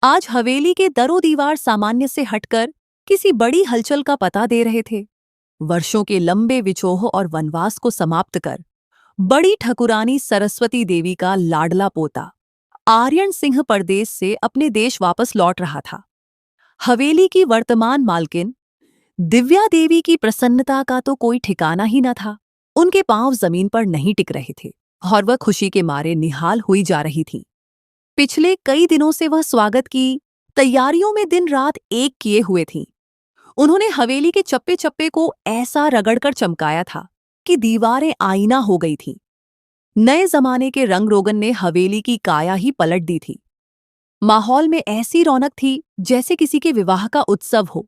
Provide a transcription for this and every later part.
आज हवेली के दरो दीवार सामान्य से हटकर किसी बड़ी हलचल का पता दे रहे थे। वर्षों के लंबे विछोह और वनवास को समाप्त कर बड़ी ठकुरानी सरस्वती देवी का लाडला पोता आर्यन सिंह परदेश से अपने देश वापस लौट रहा था। हवेली की वर्तमान मालकिन दिव्या देवी की प्रसन्नता का तो कोई ठिकाना ही न था। उनके पांव जमीन पर नहीं टिक रहे थे और वह खुशी के मारे निहाल हुई जा रही थी। पिछले कई दिनों से वह स्वागत की तैयारियों में दिन रात एक किए हुए थीं। उन्होंने हवेली के चप्पे चप्पे को ऐसा रगड़कर चमकाया था कि दीवारें आईना हो गई थीं। नए जमाने के रंग रोगन ने हवेली की काया ही पलट दी थी। माहौल में ऐसी रौनक थी जैसे किसी के विवाह का उत्सव हो।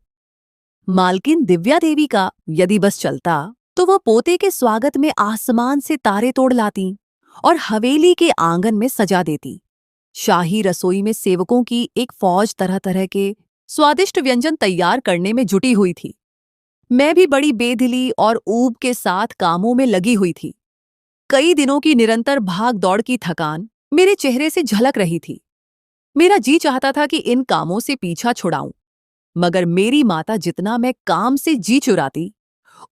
मालकिन दिव्या देवी का यदि बस चलता तो वह पोते के स्वागत में आसमान से तारे तोड़ लाती और हवेली के आंगन में सजा देती। शाही रसोई में सेवकों की एक फौज तरह तरह के स्वादिष्ट व्यंजन तैयार करने में जुटी हुई थी। मैं भी बड़ी बेदिली और ऊब के साथ कामों में लगी हुई थी। कई दिनों की निरंतर भाग दौड़ की थकान मेरे चेहरे से झलक रही थी। मेरा जी चाहता था कि इन कामों से पीछा छुड़ाऊं, मगर मेरी माता जितना मैं काम से जी चुराती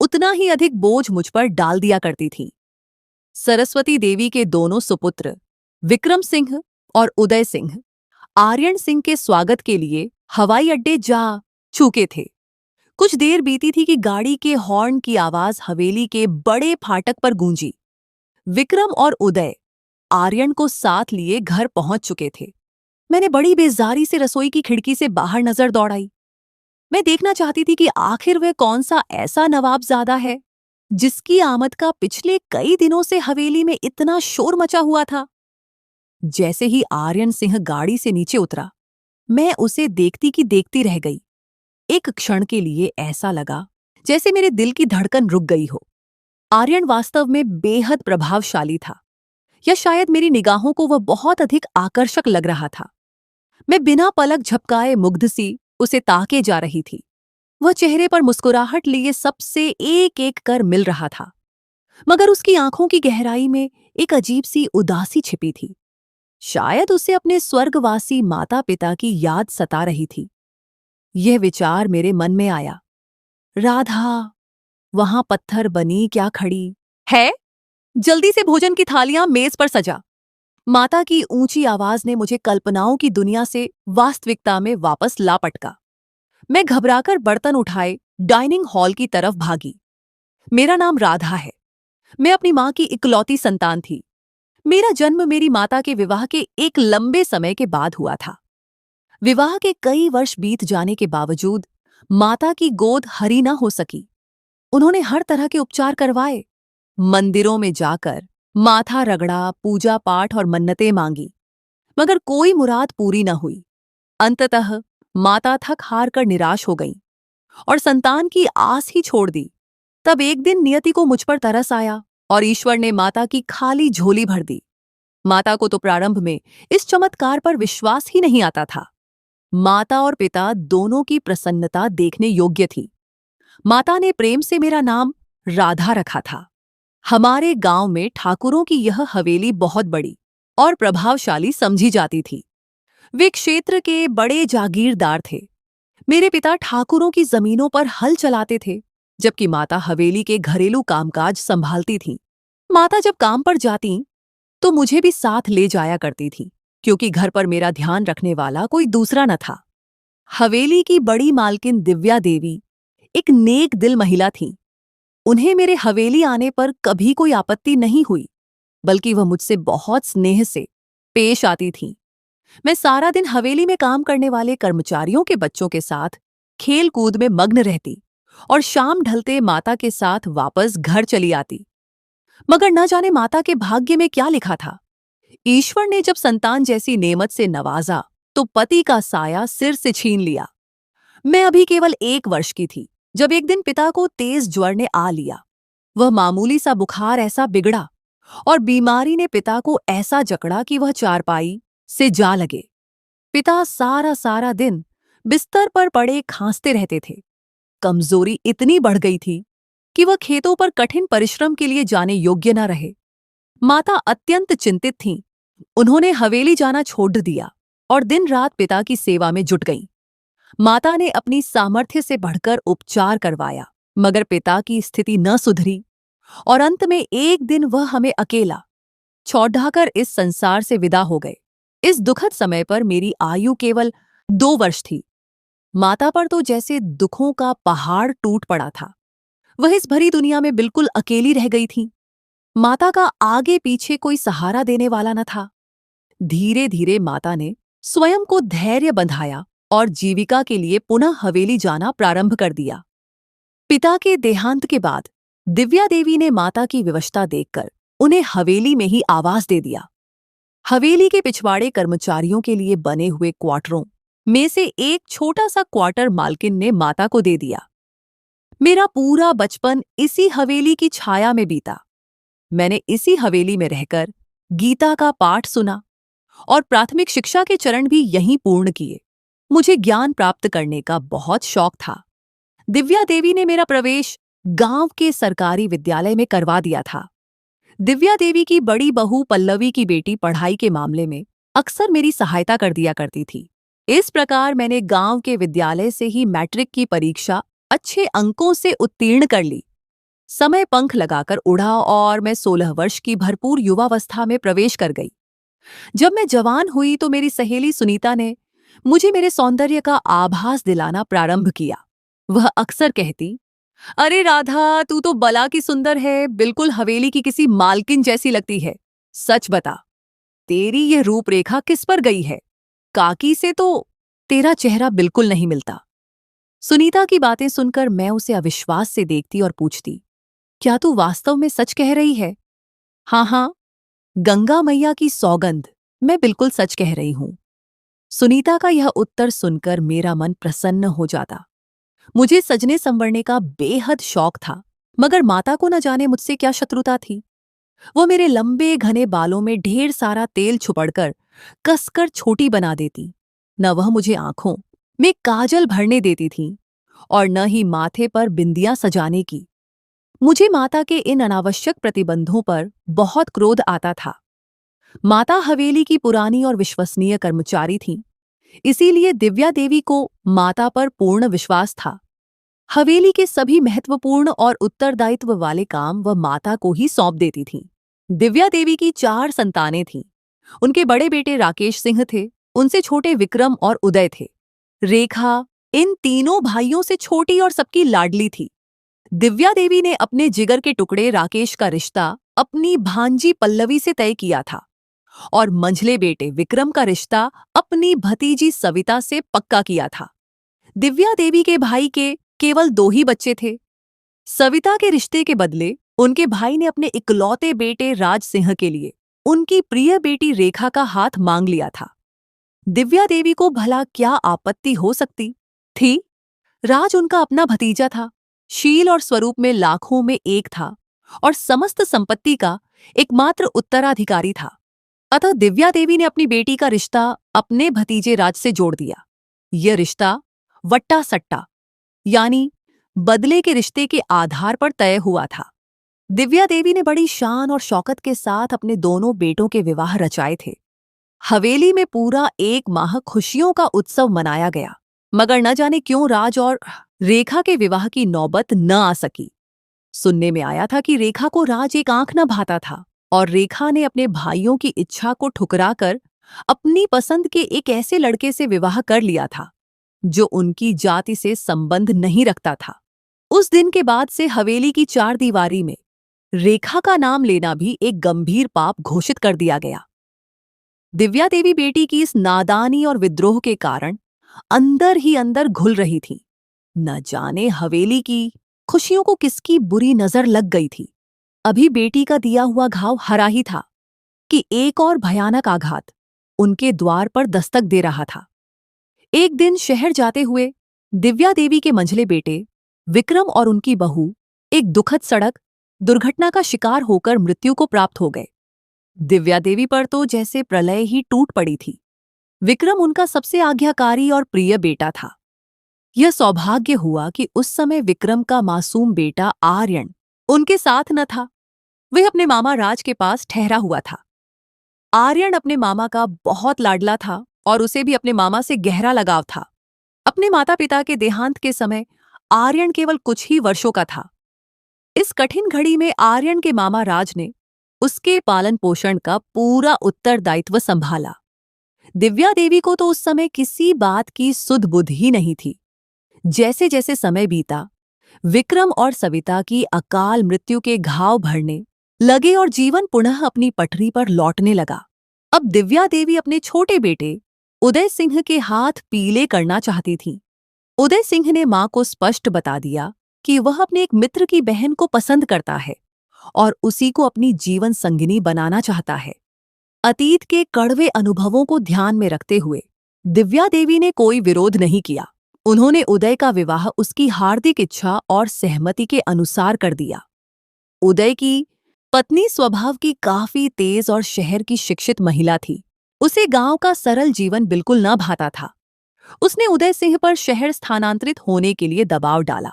उतना ही अधिक बोझ मुझ पर डाल दिया करती थी। सरस्वती देवी के दोनों सुपुत्र विक्रम सिंह और उदय सिंह आर्यन सिंह के स्वागत के लिए हवाई अड्डे जा चुके थे। कुछ देर बीती थी कि गाड़ी के हॉर्न की आवाज हवेली के बड़े फाटक पर गूंजी। विक्रम और उदय आर्यन को साथ लिए घर पहुंच चुके थे। मैंने बड़ी बेजारी से रसोई की खिड़की से बाहर नजर दौड़ाई। मैं देखना चाहती थी कि आखिर वह कौन सा ऐसा नवाबजादा है जिसकी आमद का पिछले कई दिनों से हवेली में इतना शोर मचा हुआ था। जैसे ही आर्यन सिंह गाड़ी से नीचे उतरा, मैं उसे देखती की देखती रह गई। एक क्षण के लिए ऐसा लगा जैसे मेरे दिल की धड़कन रुक गई हो। आर्यन वास्तव में बेहद प्रभावशाली था, या शायद मेरी निगाहों को वह बहुत अधिक आकर्षक लग रहा था। मैं बिना पलक झपकाए मुग्ध सी उसे ताके जा रही थी। वह चेहरे पर मुस्कुराहट लिए सबसे एक एक कर मिल रहा था, मगर उसकी आंखों की गहराई में एक अजीब सी उदासी छिपी थी। शायद उसे अपने स्वर्गवासी माता पिता की याद सता रही थी। यह विचार मेरे मन में आया, राधा वहां पत्थर बनी क्या खड़ी है? जल्दी से भोजन की थालियां मेज पर सजा। माता की ऊंची आवाज ने मुझे कल्पनाओं की दुनिया से वास्तविकता में वापस ला पटका। मैं घबराकर बर्तन उठाए डाइनिंग हॉल की तरफ भागी। मेरा नाम राधा है। मैं अपनी मां की इकलौती संतान थी। मेरा जन्म मेरी माता के विवाह के एक लंबे समय के बाद हुआ था। विवाह के कई वर्ष बीत जाने के बावजूद माता की गोद हरी न हो सकी। उन्होंने हर तरह के उपचार करवाए, मंदिरों में जाकर माथा रगड़ा, पूजा पाठ और मन्नतें मांगी, मगर कोई मुराद पूरी न हुई। अंततः माता थक हार कर निराश हो गईं और संतान की आस ही छोड़ दी। तब एक दिन नियति को मुझ पर तरस आया और ईश्वर ने माता की खाली झोली भर दी। माता को तो प्रारंभ में इस चमत्कार पर विश्वास ही नहीं आता था। माता और पिता दोनों की प्रसन्नता देखने योग्य थी। माता ने प्रेम से मेरा नाम राधा रखा था। हमारे गांव में ठाकुरों की यह हवेली बहुत बड़ी और प्रभावशाली समझी जाती थी। वे क्षेत्र के बड़े जागीरदार थे। मेरे पिता ठाकुरों की जमीनों पर हल चलाते थे, जबकि माता हवेली के घरेलू कामकाज संभालती थीं। माता जब काम पर जाती तो मुझे भी साथ ले जाया करती थी, क्योंकि घर पर मेरा ध्यान रखने वाला कोई दूसरा न था। हवेली की बड़ी मालकिन दिव्या देवी एक नेक दिल महिला थीं। उन्हें मेरे हवेली आने पर कभी कोई आपत्ति नहीं हुई, बल्कि वह मुझसे बहुत स्नेह से पेश आती थीं। मैं सारा दिन हवेली में काम करने वाले कर्मचारियों के बच्चों के साथ खेल कूद में मग्न रहती और शाम ढलते माता के साथ वापस घर चली आती। मगर न जाने माता के भाग्य में क्या लिखा था। ईश्वर ने जब संतान जैसी नेमत से नवाजा तो पति का साया सिर से छीन लिया। मैं अभी केवल 1 वर्ष की थी जब एक दिन पिता को तेज ज्वर ने आ लिया। वह मामूली सा बुखार ऐसा बिगड़ा और बीमारी ने पिता को ऐसा जकड़ा कि वह चारपाई से जा लगे। पिता सारा सारा दिन बिस्तर पर पड़े खांसते रहते थे। कमजोरी इतनी बढ़ गई थी कि वह खेतों पर कठिन परिश्रम के लिए जाने योग्य न रहे। माता अत्यंत चिंतित थीं। उन्होंने हवेली जाना छोड़ दिया और दिन रात पिता की सेवा में जुट गईं। माता ने अपनी सामर्थ्य से बढ़कर उपचार करवाया, मगर पिता की स्थिति न सुधरी और अंत में एक दिन वह हमें अकेला छोड़कर इस संसार से विदा हो गए। इस दुखद समय पर मेरी आयु केवल 2 वर्ष थी। माता पर तो जैसे दुखों का पहाड़ टूट पड़ा था। वह इस भरी दुनिया में बिल्कुल अकेली रह गई थी। माता का आगे पीछे कोई सहारा देने वाला न था। धीरे धीरे माता ने स्वयं को धैर्य बंधाया और जीविका के लिए पुनः हवेली जाना प्रारंभ कर दिया। पिता के देहांत के बाद दिव्या देवी ने माता की विवशता देखकर उन्हें हवेली में ही आवास दे दिया। हवेली के पिछवाड़े कर्मचारियों के लिए बने हुए क्वार्टरों में से एक छोटा सा क्वार्टर मालकिन ने माता को दे दिया। मेरा पूरा बचपन इसी हवेली की छाया में बीता। मैंने इसी हवेली में रहकर गीता का पाठ सुना और प्राथमिक शिक्षा के चरण भी यहीं पूर्ण किए। मुझे ज्ञान प्राप्त करने का बहुत शौक था। दिव्या देवी ने मेरा प्रवेश गांव के सरकारी विद्यालय में करवा दिया था। दिव्या देवी की बड़ी बहू पल्लवी की बेटी पढ़ाई के मामले में अक्सर मेरी सहायता कर दिया करती थी। इस प्रकार मैंने गांव के विद्यालय से ही मैट्रिक की परीक्षा अच्छे अंकों से उत्तीर्ण कर ली। समय पंख लगाकर उड़ा और मैं 16 वर्ष की भरपूर युवावस्था में प्रवेश कर गई। जब मैं जवान हुई तो मेरी सहेली सुनीता ने मुझे मेरे सौंदर्य का आभास दिलाना प्रारंभ किया। वह अक्सर कहती, अरे राधा, तू तो बला की सुंदर है, बिल्कुल हवेली की किसी मालकिन जैसी लगती है। सच बता, तेरी यह रूपरेखा किस पर गई है? काकी से तो तेरा चेहरा बिल्कुल नहीं मिलता। सुनीता की बातें सुनकर मैं उसे अविश्वास से देखती और पूछती, क्या तू वास्तव में सच कह रही है? हाँ हाँ, गंगा मैया की सौगंध, मैं बिल्कुल सच कह रही हूं। सुनीता का यह उत्तर सुनकर मेरा मन प्रसन्न हो जाता। मुझे सजने संवरने का बेहद शौक था, मगर माता को न जाने मुझसे क्या शत्रुता थी। वो मेरे लंबे घने बालों में ढेर सारा तेल छुपड़कर कसकर छोटी बना देती। न वह मुझे आंखों में काजल भरने देती थी और न ही माथे पर बिंदियां सजाने की। मुझे माता के इन अनावश्यक प्रतिबंधों पर बहुत क्रोध आता था। माता हवेली की पुरानी और विश्वसनीय कर्मचारी थीं, इसीलिए दिव्या देवी को माता पर पूर्ण विश्वास था। हवेली के सभी महत्वपूर्ण और उत्तरदायित्व वाले काम वह माता को ही सौंप देती थीं। दिव्या देवी की 4 संतानें थीं। उनके बड़े बेटे राकेश सिंह थे, उनसे छोटे विक्रम और उदय थे। रेखा इन तीनों भाइयों से छोटी और सबकी लाडली थी। दिव्या देवी ने अपने जिगर के टुकड़े राकेश का रिश्ता अपनी भांजी पल्लवी से तय किया था और मंझले बेटे विक्रम का रिश्ता अपनी भतीजी सविता से पक्का किया था। दिव्या देवी के भाई के केवल 2 ही बच्चे थे। सविता के रिश्ते के बदले उनके भाई ने अपने इकलौते बेटे राज सिंह के लिए उनकी प्रिय बेटी रेखा का हाथ मांग लिया था। दिव्या देवी को भला क्या आपत्ति हो सकती थी? राज उनका अपना भतीजा था, शील और स्वरूप में लाखों में एक था और समस्त संपत्ति का एकमात्र उत्तराधिकारी था। अतः दिव्या देवी ने अपनी बेटी का रिश्ता अपने भतीजे राज से जोड़ दिया। यह रिश्ता वट्टा सट्टा यानी बदले के रिश्ते के आधार पर तय हुआ था। दिव्या देवी ने बड़ी शान और शौकत के साथ अपने दोनों बेटों के विवाह रचाए थे। हवेली में पूरा 1 माह खुशियों का उत्सव मनाया गया, मगर न जाने क्यों राज और रेखा के विवाह की नौबत न आ सकी। सुनने में आया था कि रेखा को राज एक आंख न भाता था और रेखा ने अपने भाइयों की इच्छा को ठुकराकर अपनी पसंद के एक ऐसे लड़के से विवाह कर लिया था जो उनकी जाति से संबंध नहीं रखता था। उस दिन के बाद से हवेली की 4 दीवारी में रेखा का नाम लेना भी एक गंभीर पाप घोषित कर दिया गया। दिव्या देवी बेटी की इस नादानी और विद्रोह के कारण अंदर ही अंदर घुल रही थी। न जाने हवेली की खुशियों को किसकी बुरी नजर लग गई थी। अभी बेटी का दिया हुआ घाव हरा ही था कि एक और भयानक आघात उनके द्वार पर दस्तक दे रहा था। एक दिन शहर जाते हुए दिव्या देवी के मंझले बेटे विक्रम और उनकी बहू एक दुखद सड़क दुर्घटना का शिकार होकर मृत्यु को प्राप्त हो गए। दिव्या देवी पर तो जैसे प्रलय ही टूट पड़ी थी। विक्रम उनका सबसे आज्ञाकारी और प्रिय बेटा था। यह सौभाग्य हुआ कि उस समय विक्रम का मासूम बेटा आर्यन उनके साथ न था। वह अपने मामा राज के पास ठहरा हुआ था। आर्यन अपने मामा का बहुत लाडला था और उसे भी अपने मामा से गहरा लगाव था। अपने माता पिता के देहांत के समय आर्यन केवल कुछ ही वर्षों का था। इस कठिन घड़ी में आर्यन के मामा राज ने उसके पालन पोषण का पूरा उत्तरदायित्व संभाला। दिव्या देवी को तो उस समय किसी बात की सुध बुध ही नहीं थी। जैसे जैसे समय बीता, विक्रम और सविता की अकाल मृत्यु के घाव भरने लगे और जीवन पुनः अपनी पटरी पर लौटने लगा। अब दिव्या देवी अपने छोटे बेटे उदय सिंह के हाथ पीले करना चाहती थी। उदय सिंह ने मां को स्पष्ट बता दिया कि वह अपने एक मित्र की बहन को पसंद करता है और उसी को अपनी जीवन संगिनी बनाना चाहता है। अतीत के कड़वे अनुभवों को ध्यान में रखते हुए दिव्या देवी ने कोई विरोध नहीं किया। उन्होंने उदय का विवाह उसकी हार्दिक इच्छा और सहमति के अनुसार कर दिया। उदय की पत्नी स्वभाव की काफी तेज और शहर की शिक्षित महिला थी। उसे गांव का सरल जीवन बिल्कुल न भाता था। उसने उदय सिंह पर शहर स्थानांतरित होने के लिए दबाव डाला,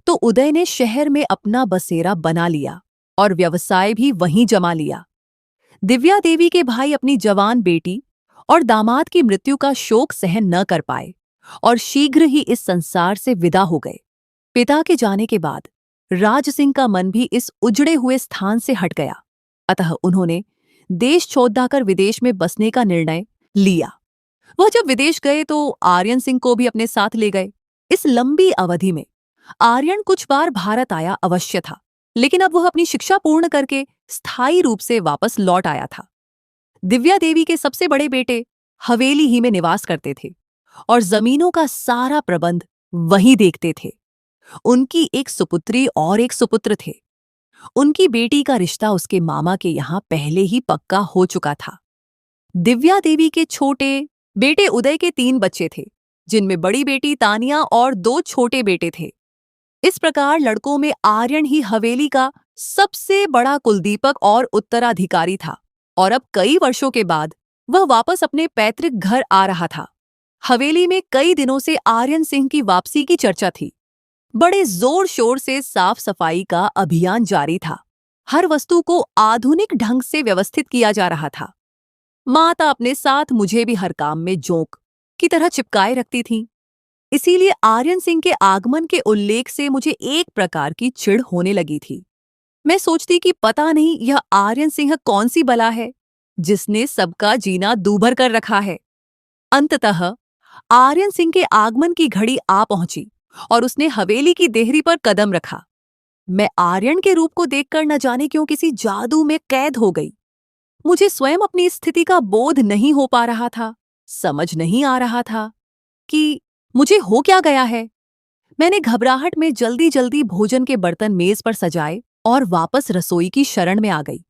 तो उदय ने शहर में अपना बसेरा बना लिया और व्यवसाय भी वहीं जमा लिया। दिव्या देवी के भाई अपनी जवान बेटी और दामाद की मृत्यु का शोक सहन न कर पाए और शीघ्र ही इस संसार से विदा हो गए। पिता के जाने के बाद राज सिंह का मन भी इस उजड़े हुए स्थान से हट गया। अतः उन्होंने देश छोड़कर विदेश में बसने का निर्णय लिया। वह जब विदेश गए तो आर्यन सिंह को भी अपने साथ ले गए। इस लंबी अवधि में आर्यन कुछ बार भारत आया अवश्य था, लेकिन अब वह अपनी शिक्षा पूर्ण करके स्थायी रूप से वापस लौट आया था। दिव्या देवी के सबसे बड़े बेटे हवेली ही में निवास करते थे और जमीनों का सारा प्रबंध वही देखते थे। उनकी एक सुपुत्री और एक सुपुत्र थे। उनकी बेटी का रिश्ता उसके मामा के यहाँ पहले ही पक्का हो चुका था। दिव्या देवी के छोटे बेटे उदय के 3 बच्चे थे, जिनमें बड़ी बेटी तानिया और 2 छोटे बेटे थे। इस प्रकार लड़कों में आर्यन ही हवेली का सबसे बड़ा कुलदीपक और उत्तराधिकारी था और अब कई वर्षों के बाद वह वापस अपने पैतृक घर आ रहा था। हवेली में कई दिनों से आर्यन सिंह की वापसी की चर्चा थी। बड़े जोर शोर से साफ सफाई का अभियान जारी था। हर वस्तु को आधुनिक ढंग से व्यवस्थित किया जा रहा था। माता अपने साथ मुझे भी हर काम में जोंक की तरह चिपकाए रखती थीं। इसीलिए आर्यन सिंह के आगमन के उल्लेख से मुझे एक प्रकार की चिढ़ होने लगी थी। मैं सोचती कि पता नहीं यह आर्यन सिंह कौन सी बला है जिसने सबका जीना दूभर कर रखा है। अंततः आर्यन सिंह के आगमन की घड़ी आ पहुंची और उसने हवेली की देहरी पर कदम रखा। मैं आर्यन के रूप को देखकर न जाने क्यों किसी जादू में कैद हो गई। मुझे स्वयं अपनी स्थिति का बोध नहीं हो पा रहा था। समझ नहीं आ रहा था कि मुझे हो क्या गया है। मैंने घबराहट में जल्दी जल्दी भोजन के बर्तन मेज पर सजाए और वापस रसोई की शरण में आ गई।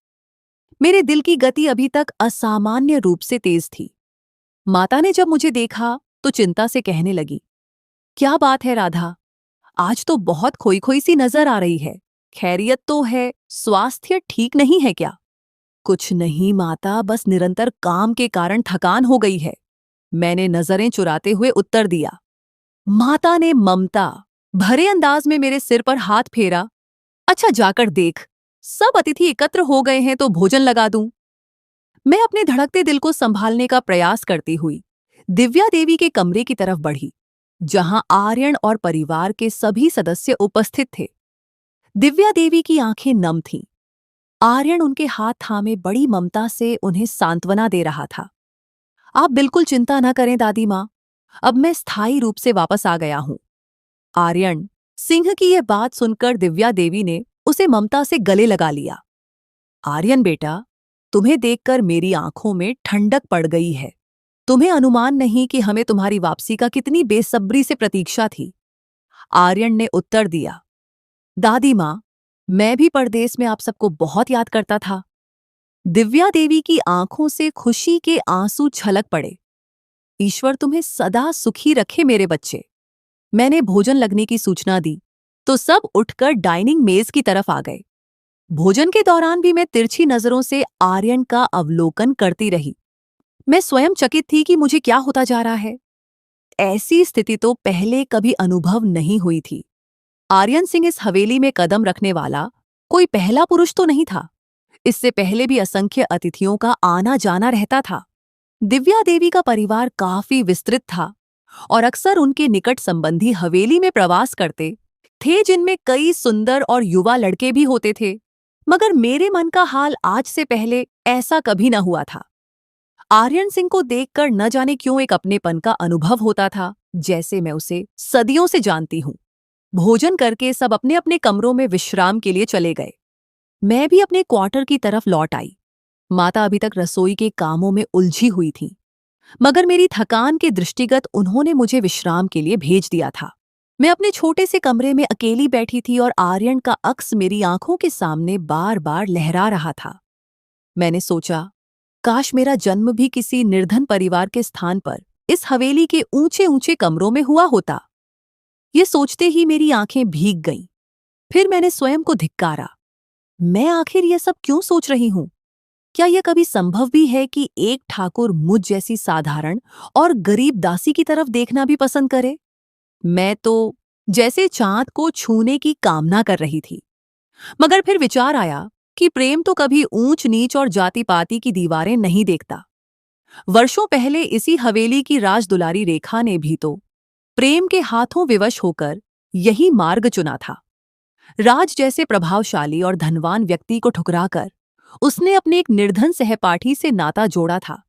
मेरे दिल की गति अभी तक असामान्य रूप से तेज थी। माता ने जब मुझे देखा तो चिंता से कहने लगी, क्या बात है राधा, आज तो बहुत खोई खोई सी नजर आ रही है। खैरियत तो है, स्वास्थ्य ठीक नहीं है क्या? कुछ नहीं माता, बस निरंतर काम के कारण थकान हो गई है, मैंने नजरें चुराते हुए उत्तर दिया। माता ने ममता भरे अंदाज में मेरे सिर पर हाथ फेरा। अच्छा जाकर देख, सब अतिथि एकत्र हो गए हैं तो भोजन लगा दूं। मैं अपने धड़कते दिल को संभालने का प्रयास करती हुई दिव्या देवी के कमरे की तरफ बढ़ी, जहां आर्यन और परिवार के सभी सदस्य उपस्थित थे। दिव्या देवी की आंखें नम थीं। आर्यन उनके हाथ थामे बड़ी ममता से उन्हें सांत्वना दे रहा था। आप बिल्कुल चिंता न करें दादी मां, अब मैं स्थायी रूप से वापस आ गया हूं। आर्यन सिंह की यह बात सुनकर दिव्या देवी ने उसे ममता से गले लगा लिया। आर्यन बेटा, तुम्हें देखकर मेरी आंखों में ठंडक पड़ गई है। तुम्हें अनुमान नहीं कि हमें तुम्हारी वापसी का कितनी बेसब्री से प्रतीक्षा थी। आर्यन ने उत्तर दिया, दादी मां, मैं भी परदेश में आप सबको बहुत याद करता था। दिव्या देवी की आंखों से खुशी के आंसू छलक पड़े। ईश्वर तुम्हें सदा सुखी रखे मेरे बच्चे। मैंने भोजन लगने की सूचना दी तो सब उठकर डाइनिंग मेज की तरफ आ गए। भोजन के दौरान भी मैं तिरछी नजरों से आर्यन का अवलोकन करती रही। मैं स्वयं चकित थी कि मुझे क्या होता जा रहा है। ऐसी स्थिति तो पहले कभी अनुभव नहीं हुई थी। आर्यन सिंह इस हवेली में कदम रखने वाला कोई पहला पुरुष तो नहीं था। इससे पहले भी असंख्य अतिथियों का आना जाना रहता था। दिव्या देवी का परिवार काफी विस्तृत था और अक्सर उनके निकट संबंधी हवेली में प्रवास करते थे, जिनमें कई सुंदर और युवा लड़के भी होते थे। मगर मेरे मन का हाल आज से पहले ऐसा कभी न हुआ था। आर्यन सिंह को देखकर न जाने क्यों एक अपनेपन का अनुभव होता था, जैसे मैं उसे सदियों से जानती हूँ। भोजन करके सब अपने अपने कमरों में विश्राम के लिए चले गए। मैं भी अपने क्वार्टर की तरफ लौट आई। माता अभी तक रसोई के कामों में उलझी हुई थी, मगर मेरी थकान के दृष्टिगत उन्होंने मुझे विश्राम के लिए भेज दिया था। मैं अपने छोटे से कमरे में अकेली बैठी थी और आर्यन का अक्स मेरी आंखों के सामने बार बार लहरा रहा था। मैंने सोचा, काश मेरा जन्म भी किसी निर्धन परिवार के स्थान पर इस हवेली के ऊंचे ऊंचे कमरों में हुआ होता। ये सोचते ही मेरी आंखें भीग गईं। फिर मैंने स्वयं को धिक्कारा। मैं आखिर यह सब क्यों सोच रही हूं? क्या यह कभी संभव भी है कि एक ठाकुर मुझ जैसी साधारण और गरीब दासी की तरफ देखना भी पसंद करे? मैं तो जैसे चांद को छूने की कामना कर रही थी। मगर फिर विचार आया कि प्रेम तो कभी ऊंच नीच और जाति पाति की दीवारें नहीं देखता। वर्षों पहले इसी हवेली की राजदुलारी रेखा ने भी तो प्रेम के हाथों विवश होकर यही मार्ग चुना था। राज जैसे प्रभावशाली और धनवान व्यक्ति को ठुकराकर उसने अपने एक निर्धन सहपाठी से नाता जोड़ा था।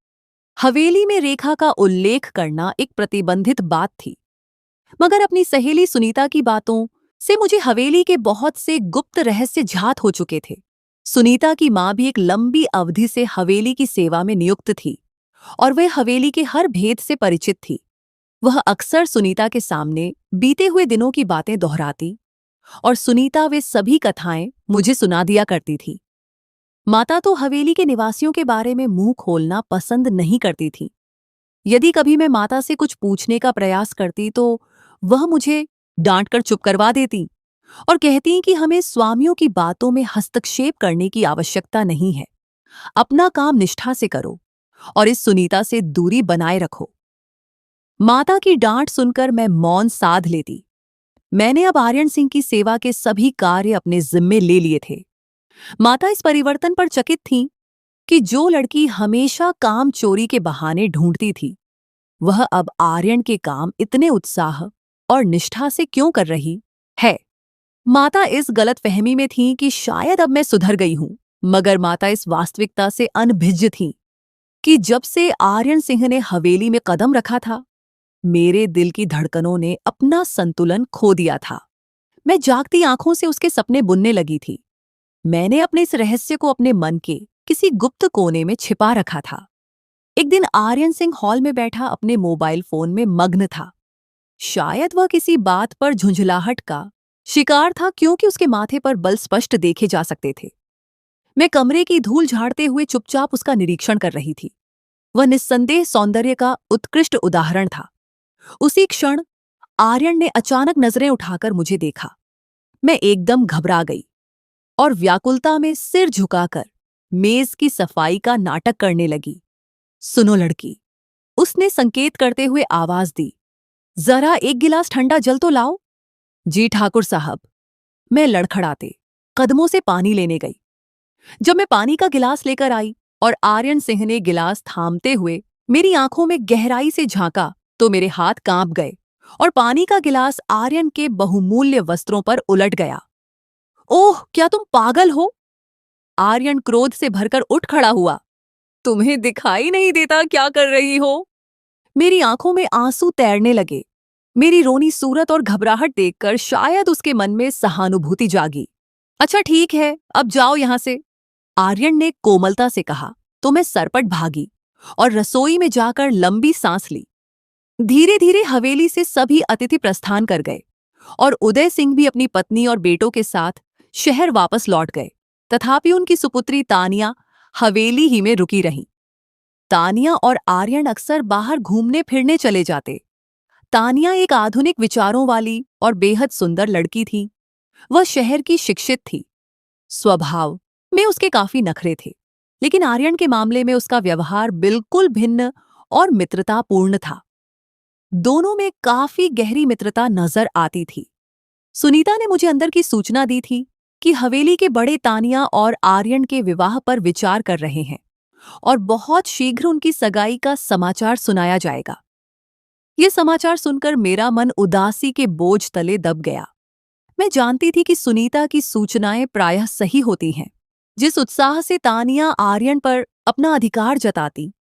हवेली में रेखा का उल्लेख करना एक प्रतिबंधित बात थी, मगर अपनी सहेली सुनीता की बातों से मुझे हवेली के बहुत से गुप्त रहस्य ज्ञात हो चुके थे। सुनीता की मां भी एक लंबी अवधि से हवेली की सेवा में नियुक्त थी और वह हवेली के हर भेद से परिचित थी। वह अक्सर सुनीता के सामने बीते हुए दिनों की बातें दोहराती और सुनीता वे सभी कथाएं मुझे सुना दिया करती थी। माता तो हवेली के निवासियों के बारे में मुंह खोलना पसंद नहीं करती थी। यदि कभी मैं माता से कुछ पूछने का प्रयास करती तो वह मुझे डांटकर चुप करवा देती और कहती कि हमें स्वामियों की बातों में हस्तक्षेप करने की आवश्यकता नहीं है। अपना काम निष्ठा से करो और इस सुनीता से दूरी बनाए रखो। माता की डांट सुनकर मैं मौन साध लेती। मैंने अब आर्यन सिंह की सेवा के सभी कार्य अपने जिम्मे ले लिए थे। माता इस परिवर्तन पर चकित थीं कि जो लड़की हमेशा काम चोरी के बहाने ढूंढती थी, वह अब आर्यन के काम इतने उत्साह और निष्ठा से क्यों कर रही है। माता इस गलतफहमी में थीं कि शायद अब मैं सुधर गई हूं, मगर माता इस वास्तविकता से अनभिज्ञ थीं कि जब से आर्यन सिंह ने हवेली में कदम रखा था, मेरे दिल की धड़कनों ने अपना संतुलन खो दिया था। मैं जागती आंखों से उसके सपने बुनने लगी थी। मैंने अपने इस रहस्य को अपने मन के किसी गुप्त कोने में छिपा रखा था। एक दिन आर्यन सिंह हॉल में बैठा अपने मोबाइल फोन में मग्न था। शायद वह किसी बात पर झुंझलाहट का शिकार था, क्योंकि उसके माथे पर बल स्पष्ट देखे जा सकते थे। मैं कमरे की धूल झाड़ते हुए चुपचाप उसका निरीक्षण कर रही थी। वह निस्संदेह सौंदर्य का उत्कृष्ट उदाहरण था। उसी क्षण आर्यन ने अचानक नजरें उठाकर मुझे देखा। मैं एकदम घबरा गई और व्याकुलता में सिर झुकाकर मेज की सफाई का नाटक करने लगी। सुनो लड़की, उसने संकेत करते हुए आवाज दी। जरा एक गिलास ठंडा जल तो लाओ। जी ठाकुर साहब। मैं लड़खड़ाते कदमों से पानी लेने गई। जब मैं पानी का गिलास लेकर आई और आर्यन सिंह ने गिलास थामते हुए मेरी आंखों में गहराई से झांका, तो मेरे हाथ कांप गए और पानी का गिलास आर्यन के बहुमूल्य वस्त्रों पर उलट गया। ओह, क्या तुम पागल हो? आर्यन क्रोध से भरकर उठ खड़ा हुआ। तुम्हें दिखाई नहीं देता क्या कर रही हो? मेरी आंखों में आंसू तैरने लगे। मेरी रोनी सूरत और घबराहट देखकर शायद उसके मन में सहानुभूति जागी। अच्छा ठीक है, अब जाओ यहां से, आर्यन ने कोमलता से कहा। तो मैं सरपट भागी और रसोई में जाकर लंबी सांस ली। धीरे धीरे हवेली से सभी अतिथि प्रस्थान कर गए और उदय सिंह भी अपनी पत्नी और बेटों के साथ शहर वापस लौट गए। तथापि उनकी सुपुत्री तानिया हवेली ही में रुकी रही। तानिया और आर्यन अक्सर बाहर घूमने फिरने चले जाते। तानिया एक आधुनिक विचारों वाली और बेहद सुंदर लड़की थी। वह शहर की शिक्षित थी। स्वभाव में उसके काफी नखरे थे, लेकिन आर्यन के मामले में उसका व्यवहार बिल्कुल भिन्न और मित्रतापूर्ण था। दोनों में काफी गहरी मित्रता नजर आती थी। सुनीता ने मुझे अंदर की सूचना दी थी कि हवेली के बड़े तानिया और आर्यन के विवाह पर विचार कर रहे हैं और बहुत शीघ्र उनकी सगाई का समाचार सुनाया जाएगा। ये समाचार सुनकर मेरा मन उदासी के बोझ तले दब गया। मैं जानती थी कि सुनीता की सूचनाएं प्रायः सही होती हैं। जिस उत्साह से तानिया आर्यन पर अपना अधिकार जताती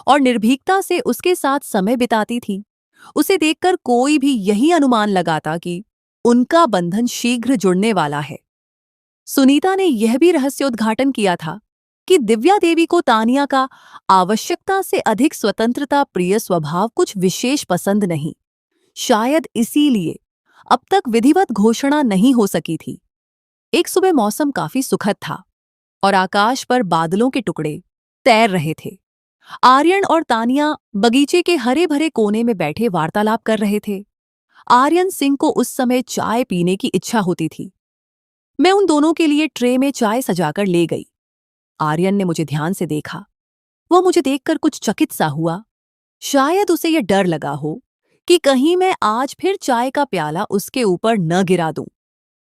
और निर्भीकता से उसके साथ समय बिताती थी, उसे देखकर कोई भी यही अनुमान लगाता कि उनका बंधन शीघ्र जुड़ने वाला है। सुनीता ने यह भी रहस्योद्घाटन किया था कि दिव्या देवी को तानिया का आवश्यकता से अधिक स्वतंत्रता प्रिय स्वभाव कुछ विशेष पसंद नहीं। शायद इसीलिए अब तक विधिवत घोषणा नहीं हो सकी थी। एक सुबह मौसम काफी सुखद था और आकाश पर बादलों के टुकड़े तैर रहे थे। आर्यन और तानिया बगीचे के हरे भरे कोने में बैठे वार्तालाप कर रहे थे। आर्यन सिंह को उस समय चाय पीने की इच्छा होती थी। मैं उन दोनों के लिए ट्रे में चाय सजाकर ले गई। आर्यन ने मुझे ध्यान से देखा। वह मुझे देखकर कुछ चकित सा हुआ। शायद उसे यह डर लगा हो कि कहीं मैं आज फिर चाय का प्याला उसके ऊपर न गिरा दूं।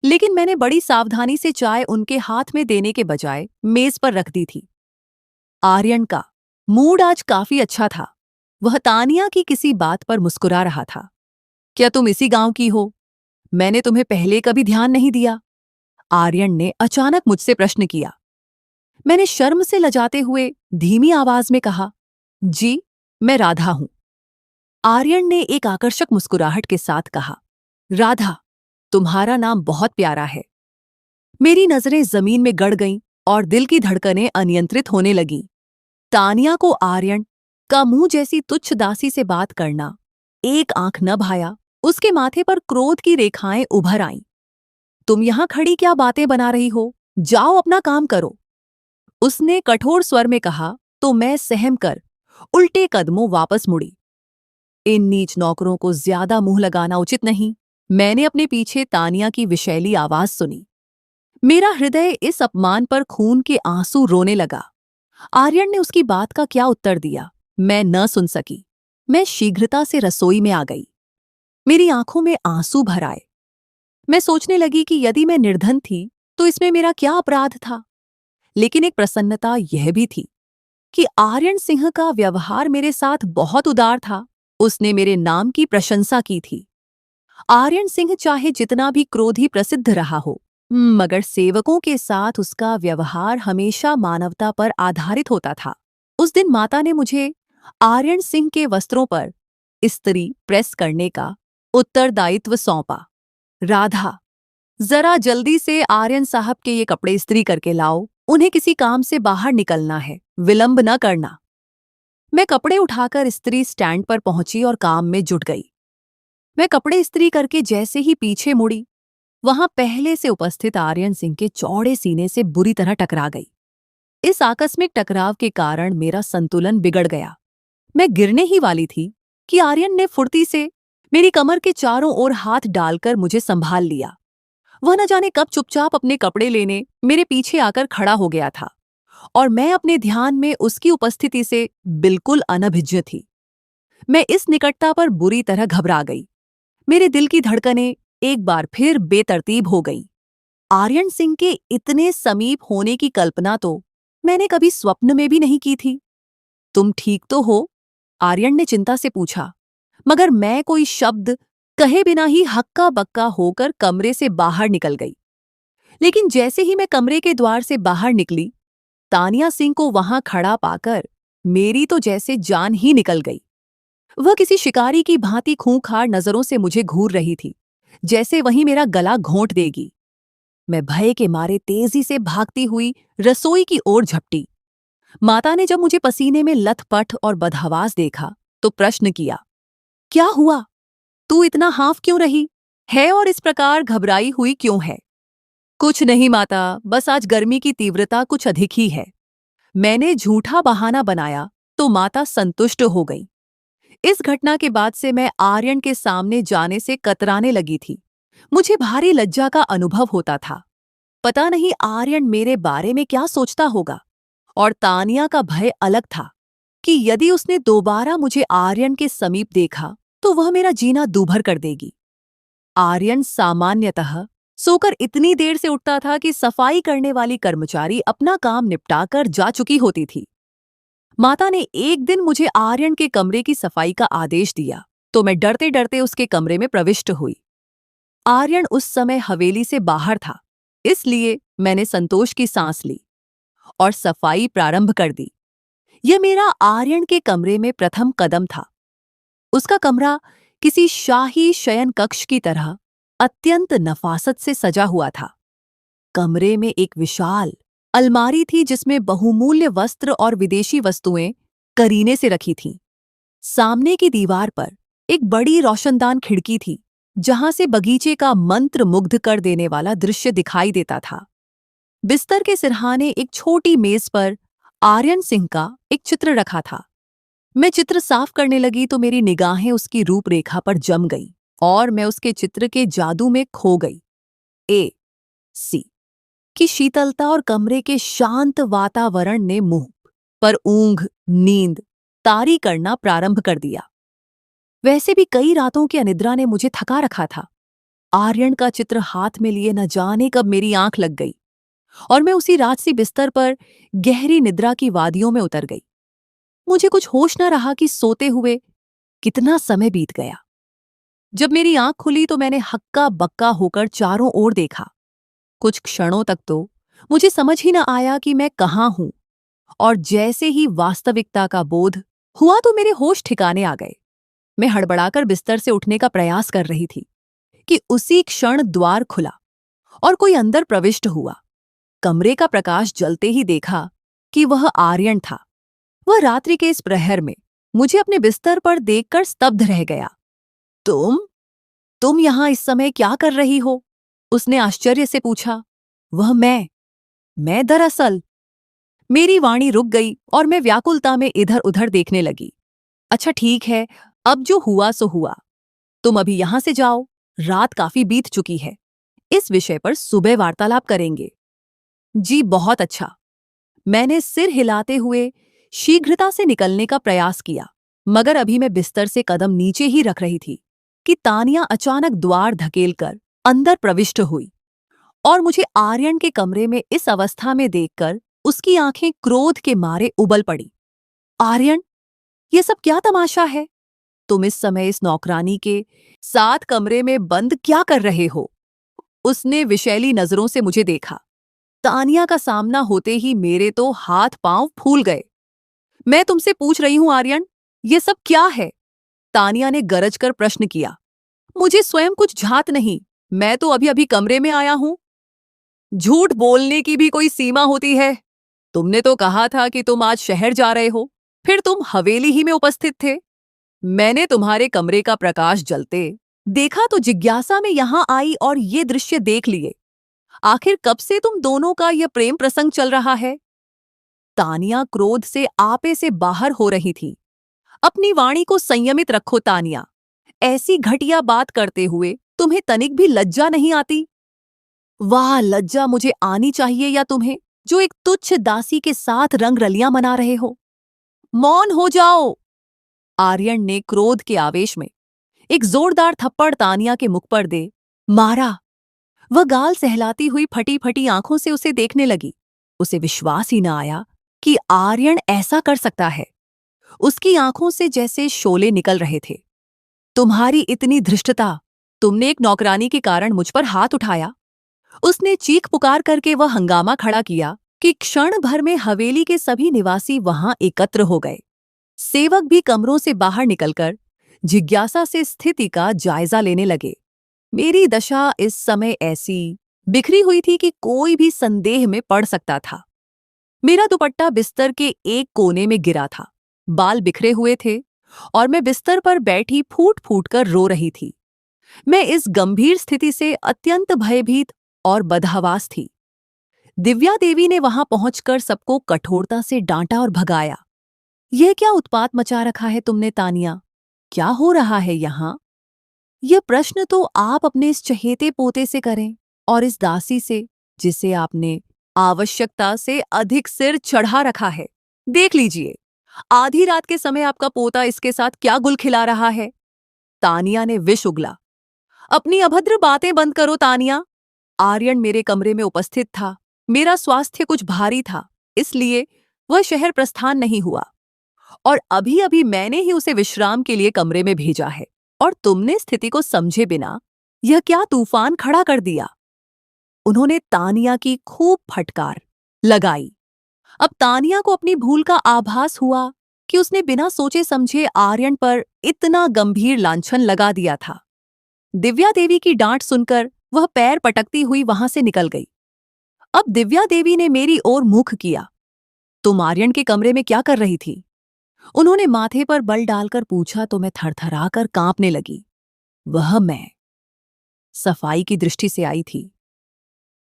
लेकिन मैंने बड़ी सावधानी से चाय उनके हाथ में देने के बजाय मेज पर रख दी थी। आर्यन का मूड आज काफी अच्छा था। वह तानिया की किसी बात पर मुस्कुरा रहा था। क्या तुम इसी गांव की हो? मैंने तुम्हें पहले कभी ध्यान नहीं दिया। आर्यन ने अचानक मुझसे प्रश्न किया। मैंने शर्म से लजाते हुए धीमी आवाज में कहा, जी, मैं राधा हूं। आर्यन ने एक आकर्षक मुस्कुराहट के साथ कहा, राधा, तुम्हारा नाम बहुत प्यारा है। मेरी नजरें जमीन में गड़ गईं और दिल की धड़कनें अनियंत्रित होने लगीं। तानिया को आर्यन का मुंह जैसी तुच्छ दासी से बात करना एक आंख न भाया। उसके माथे पर क्रोध की रेखाएं उभर आईं। तुम यहां खड़ी क्या बातें बना रही हो? जाओ अपना काम करो, उसने कठोर स्वर में कहा। तो मैं सहम कर उल्टे कदमों वापस मुड़ी। इन नीच नौकरों को ज्यादा मुंह लगाना उचित नहीं। मैंने अपने पीछे तानिया की विशैली आवाज सुनी। मेरा हृदय इस अपमान पर खून के आंसू रोने लगा। आर्यन ने उसकी बात का क्या उत्तर दिया, मैं न सुन सकी। मैं शीघ्रता से रसोई में आ गई। मेरी आंखों में आंसू भर आए। मैं सोचने लगी कि यदि मैं निर्धन थी तो इसमें मेरा क्या अपराध था। लेकिन एक प्रसन्नता यह भी थी कि आर्यन सिंह का व्यवहार मेरे साथ बहुत उदार था। उसने मेरे नाम की प्रशंसा की थी। आर्यन सिंह चाहे जितना भी क्रोधी प्रसिद्ध रहा हो, मगर सेवकों के साथ उसका व्यवहार हमेशा मानवता पर आधारित होता था। उस दिन माता ने मुझे आर्यन सिंह के वस्त्रों पर इस्त्री प्रेस करने का उत्तरदायित्व सौंपा। राधा, जरा जल्दी से आर्यन साहब के ये कपड़े इस्त्री करके लाओ। उन्हें किसी काम से बाहर निकलना है, विलंब न करना। मैं कपड़े उठाकर इस्त्री स्टैंड पर पहुंची और काम में जुट गई। मैं कपड़े इस्त्री करके जैसे ही पीछे मुड़ी, वहां पहले से उपस्थित आर्यन सिंह के चौड़े सीने से बुरी तरह टकरा गई। इस आकस्मिक टकराव के कारण मेरा संतुलन बिगड़ गया। मैं गिरने ही वाली थी कि आर्यन ने फुर्ती से मेरी कमर के चारों ओर हाथ डालकर मुझे संभाल लिया। वह न जाने कब चुपचाप अपने कपड़े लेने मेरे पीछे आकर खड़ा हो गया था और मैं अपने ध्यान में उसकी उपस्थिति से बिल्कुल अनभिज्ञ थी। मैं इस निकटता पर बुरी तरह घबरा गई। मेरे दिल की धड़कनें एक बार फिर बेतरतीब हो गईं। आर्यन सिंह के इतने समीप होने की कल्पना तो मैंने कभी स्वप्न में भी नहीं की थी। तुम ठीक तो हो? आर्यन ने चिंता से पूछा, मगर मैं कोई शब्द कहे बिना ही हक्का बक्का होकर कमरे से बाहर निकल गई। लेकिन जैसे ही मैं कमरे के द्वार से बाहर निकली, तानिया सिंह को वहां खड़ा पाकर मेरी तो जैसे जान ही निकल गई। वह किसी शिकारी की भांति खूंखार नजरों से मुझे घूर रही थी, जैसे वही मेरा गला घोंट देगी। मैं भय के मारे तेजी से भागती हुई रसोई की ओर झपटी। माता ने जब मुझे पसीने में लथपथ और बदहवास देखा तो प्रश्न किया, क्या हुआ? तू इतना हाफ क्यों रही है और इस प्रकार घबराई हुई क्यों है? कुछ नहीं माता, बस आज गर्मी की तीव्रता कुछ अधिक ही है। मैंने झूठा बहाना बनाया तो माता संतुष्ट हो गई। इस घटना के बाद से मैं आर्यन के सामने जाने से कतराने लगी थी। मुझे भारी लज्जा का अनुभव होता था। पता नहीं आर्यन मेरे बारे में क्या सोचता होगा। और तानिया का भय अलग था कि यदि उसने दोबारा मुझे आर्यन के समीप देखा तो वह मेरा जीना दूभर कर देगी। आर्यन सामान्यतः सोकर इतनी देर से उठता था कि सफाई करने वाली कर्मचारी अपना काम निपटाकर जा चुकी होती थी। माता ने एक दिन मुझे आर्यन के कमरे की सफाई का आदेश दिया, तो मैं डरते डरते उसके कमरे में प्रविष्ट हुई। आर्यन उस समय हवेली से बाहर था, इसलिए मैंने संतोष की सांस ली और सफाई प्रारंभ कर दी। यह मेरा आर्यन के कमरे में प्रथम कदम था। उसका कमरा किसी शाही शयन कक्ष की तरह अत्यंत नफासत से सजा हुआ था। कमरे में एक विशाल अलमारी थी जिसमें बहुमूल्य वस्त्र और विदेशी वस्तुएं करीने से रखी थीं। सामने की दीवार पर एक बड़ी रोशनदान खिड़की थी, जहां से बगीचे का मंत्र मुग्ध कर देने वाला दृश्य दिखाई देता था। बिस्तर के सिरहाने एक छोटी मेज पर आर्यन सिंह का एक चित्र रखा था। मैं चित्र साफ करने लगी तो मेरी निगाहें उसकी रूपरेखा पर जम गईं और मैं उसके चित्र के जादू में खो गई। सी की शीतलता और कमरे के शांत वातावरण ने मुंह पर ऊंघ, नींद तारी करना प्रारंभ कर दिया। वैसे भी कई रातों की अनिद्रा ने मुझे थका रखा था। आर्यन का चित्र हाथ में लिए न जाने कब मेरी आंख लग गई और मैं उसी राजसी बिस्तर पर गहरी निद्रा की वादियों में उतर गई। मुझे कुछ होश न रहा कि सोते हुए कितना समय बीत गया। जब मेरी आंख खुली तो मैंने हक्का बक्का होकर चारों ओर देखा। कुछ क्षणों तक तो मुझे समझ ही न आया कि मैं कहाँ हूं, और जैसे ही वास्तविकता का बोध हुआ तो मेरे होश ठिकाने आ गए। मैं हड़बड़ाकर बिस्तर से उठने का प्रयास कर रही थी कि उसी क्षण द्वार खुला और कोई अंदर प्रविष्ट हुआ। कमरे का प्रकाश जलते ही देखा कि वह आर्यन था। वह रात्रि के इस प्रहर में मुझे अपने बिस्तर पर देखकर स्तब्ध रह गया। तुम यहां इस समय क्या कर रही हो? उसने आश्चर्य से पूछा। वह मैं दरअसल। मेरी वाणी रुक गई और मैं व्याकुलता में इधर उधर देखने लगी। अच्छा ठीक है, अब जो हुआ सो हुआ। तुम अभी यहां से जाओ, रात काफी बीत चुकी है। इस विषय पर सुबह वार्तालाप करेंगे। जी बहुत अच्छा। मैंने सिर हिलाते हुए शीघ्रता से निकलने का प्रयास किया, मगर अभी मैं बिस्तर से कदम नीचे ही रख रही थी कि तानिया अचानक द्वार धकेलकर अंदर प्रविष्ट हुई और मुझे आर्यन के कमरे में इस अवस्था में देखकर उसकी आंखें क्रोध के मारे उबल पड़ी। आर्यन, ये सब क्या तमाशा है? तुम इस समय इस नौकरानी के साथ कमरे में बंद क्या कर रहे हो? उसने विषैली नजरों से मुझे देखा। तानिया का सामना होते ही मेरे तो हाथ पांव फूल गए। मैं तुमसे पूछ रही हूं आर्यन, ये सब क्या है? तानिया ने गरज कर प्रश्न किया। मुझे स्वयं कुछ झात नहीं, मैं तो अभी अभी कमरे में आया हूं। झूठ बोलने की भी कोई सीमा होती है। तुमने तो कहा था कि तुम आज शहर जा रहे हो, फिर तुम हवेली ही में उपस्थित थे। मैंने तुम्हारे कमरे का प्रकाश जलते देखा तो जिज्ञासा में यहां आई और ये दृश्य देख लिए। आखिर कब से तुम दोनों का यह प्रेम प्रसंग चल रहा है? तानिया क्रोध से आपे से बाहर हो रही थी। अपनी वाणी को संयमित रखो तानिया। ऐसी घटिया बात करते हुए तुम्हें तनिक भी लज्जा नहीं आती? वाह, लज्जा मुझे आनी चाहिए या तुम्हें, जो एक तुच्छ दासी के साथ रंग रलियां मना रहे हो? मौन हो जाओ। आर्यन ने क्रोध के आवेश में एक जोरदार थप्पड़ तानिया के मुख पर दे मारा। वह गाल सहलाती हुई फटी फटी आंखों से उसे देखने लगी। उसे विश्वास ही न आया कि आर्यन ऐसा कर सकता है। उसकी आंखों से जैसे शोले निकल रहे थे। तुम्हारी इतनी धृष्टता! तुमने एक नौकरानी के कारण मुझ पर हाथ उठाया। उसने चीख पुकार करके वह हंगामा खड़ा किया कि क्षण भर में हवेली के सभी निवासी वहां एकत्र हो गए। सेवक भी कमरों से बाहर निकलकर जिज्ञासा से स्थिति का जायजा लेने लगे। मेरी दशा इस समय ऐसी बिखरी हुई थी कि कोई भी संदेह में पड़ सकता था। मेरा दुपट्टा बिस्तर के एक कोने में गिरा था, बाल बिखरे हुए थे और मैं बिस्तर पर बैठी फूट फूट कर रो रही थी। मैं इस गंभीर स्थिति से अत्यंत भयभीत और बदहवास थी। दिव्या देवी ने वहां पहुंचकर सबको कठोरता से डांटा और भगाया। यह क्या उत्पात मचा रखा है तुमने तानिया? क्या हो रहा है यहां? यह प्रश्न तो आप अपने इस चहेते पोते से करें और इस दासी से, जिसे आपने आवश्यकता से अधिक सिर चढ़ा रखा है। देख लीजिए, आधी रात के समय आपका पोता इसके साथ क्या गुल खिला रहा है। तानिया ने विष उगला। अपनी अभद्र बातें बंद करो तानिया। आर्यन मेरे कमरे में उपस्थित था। मेरा स्वास्थ्य कुछ भारी था, इसलिए वह शहर प्रस्थान नहीं हुआ। और अभी अभी मैंने ही उसे विश्राम के लिए कमरे में भेजा है, और तुमने स्थिति को समझे बिना यह क्या तूफान खड़ा कर दिया। उन्होंने तानिया की खूब फटकार लगाई। अब तानिया को अपनी भूल का आभास हुआ कि उसने बिना सोचे समझे आर्यन पर इतना गंभीर लांछन लगा दिया था। दिव्या देवी की डांट सुनकर वह पैर पटकती हुई वहां से निकल गई। अब दिव्या देवी ने मेरी ओर मुख किया। तुम आर्यन के कमरे में क्या कर रही थी? उन्होंने माथे पर बल डालकर पूछा तो मैं थरथराकर कांपने लगी। वह मैं सफाई की दृष्टि से आई थी।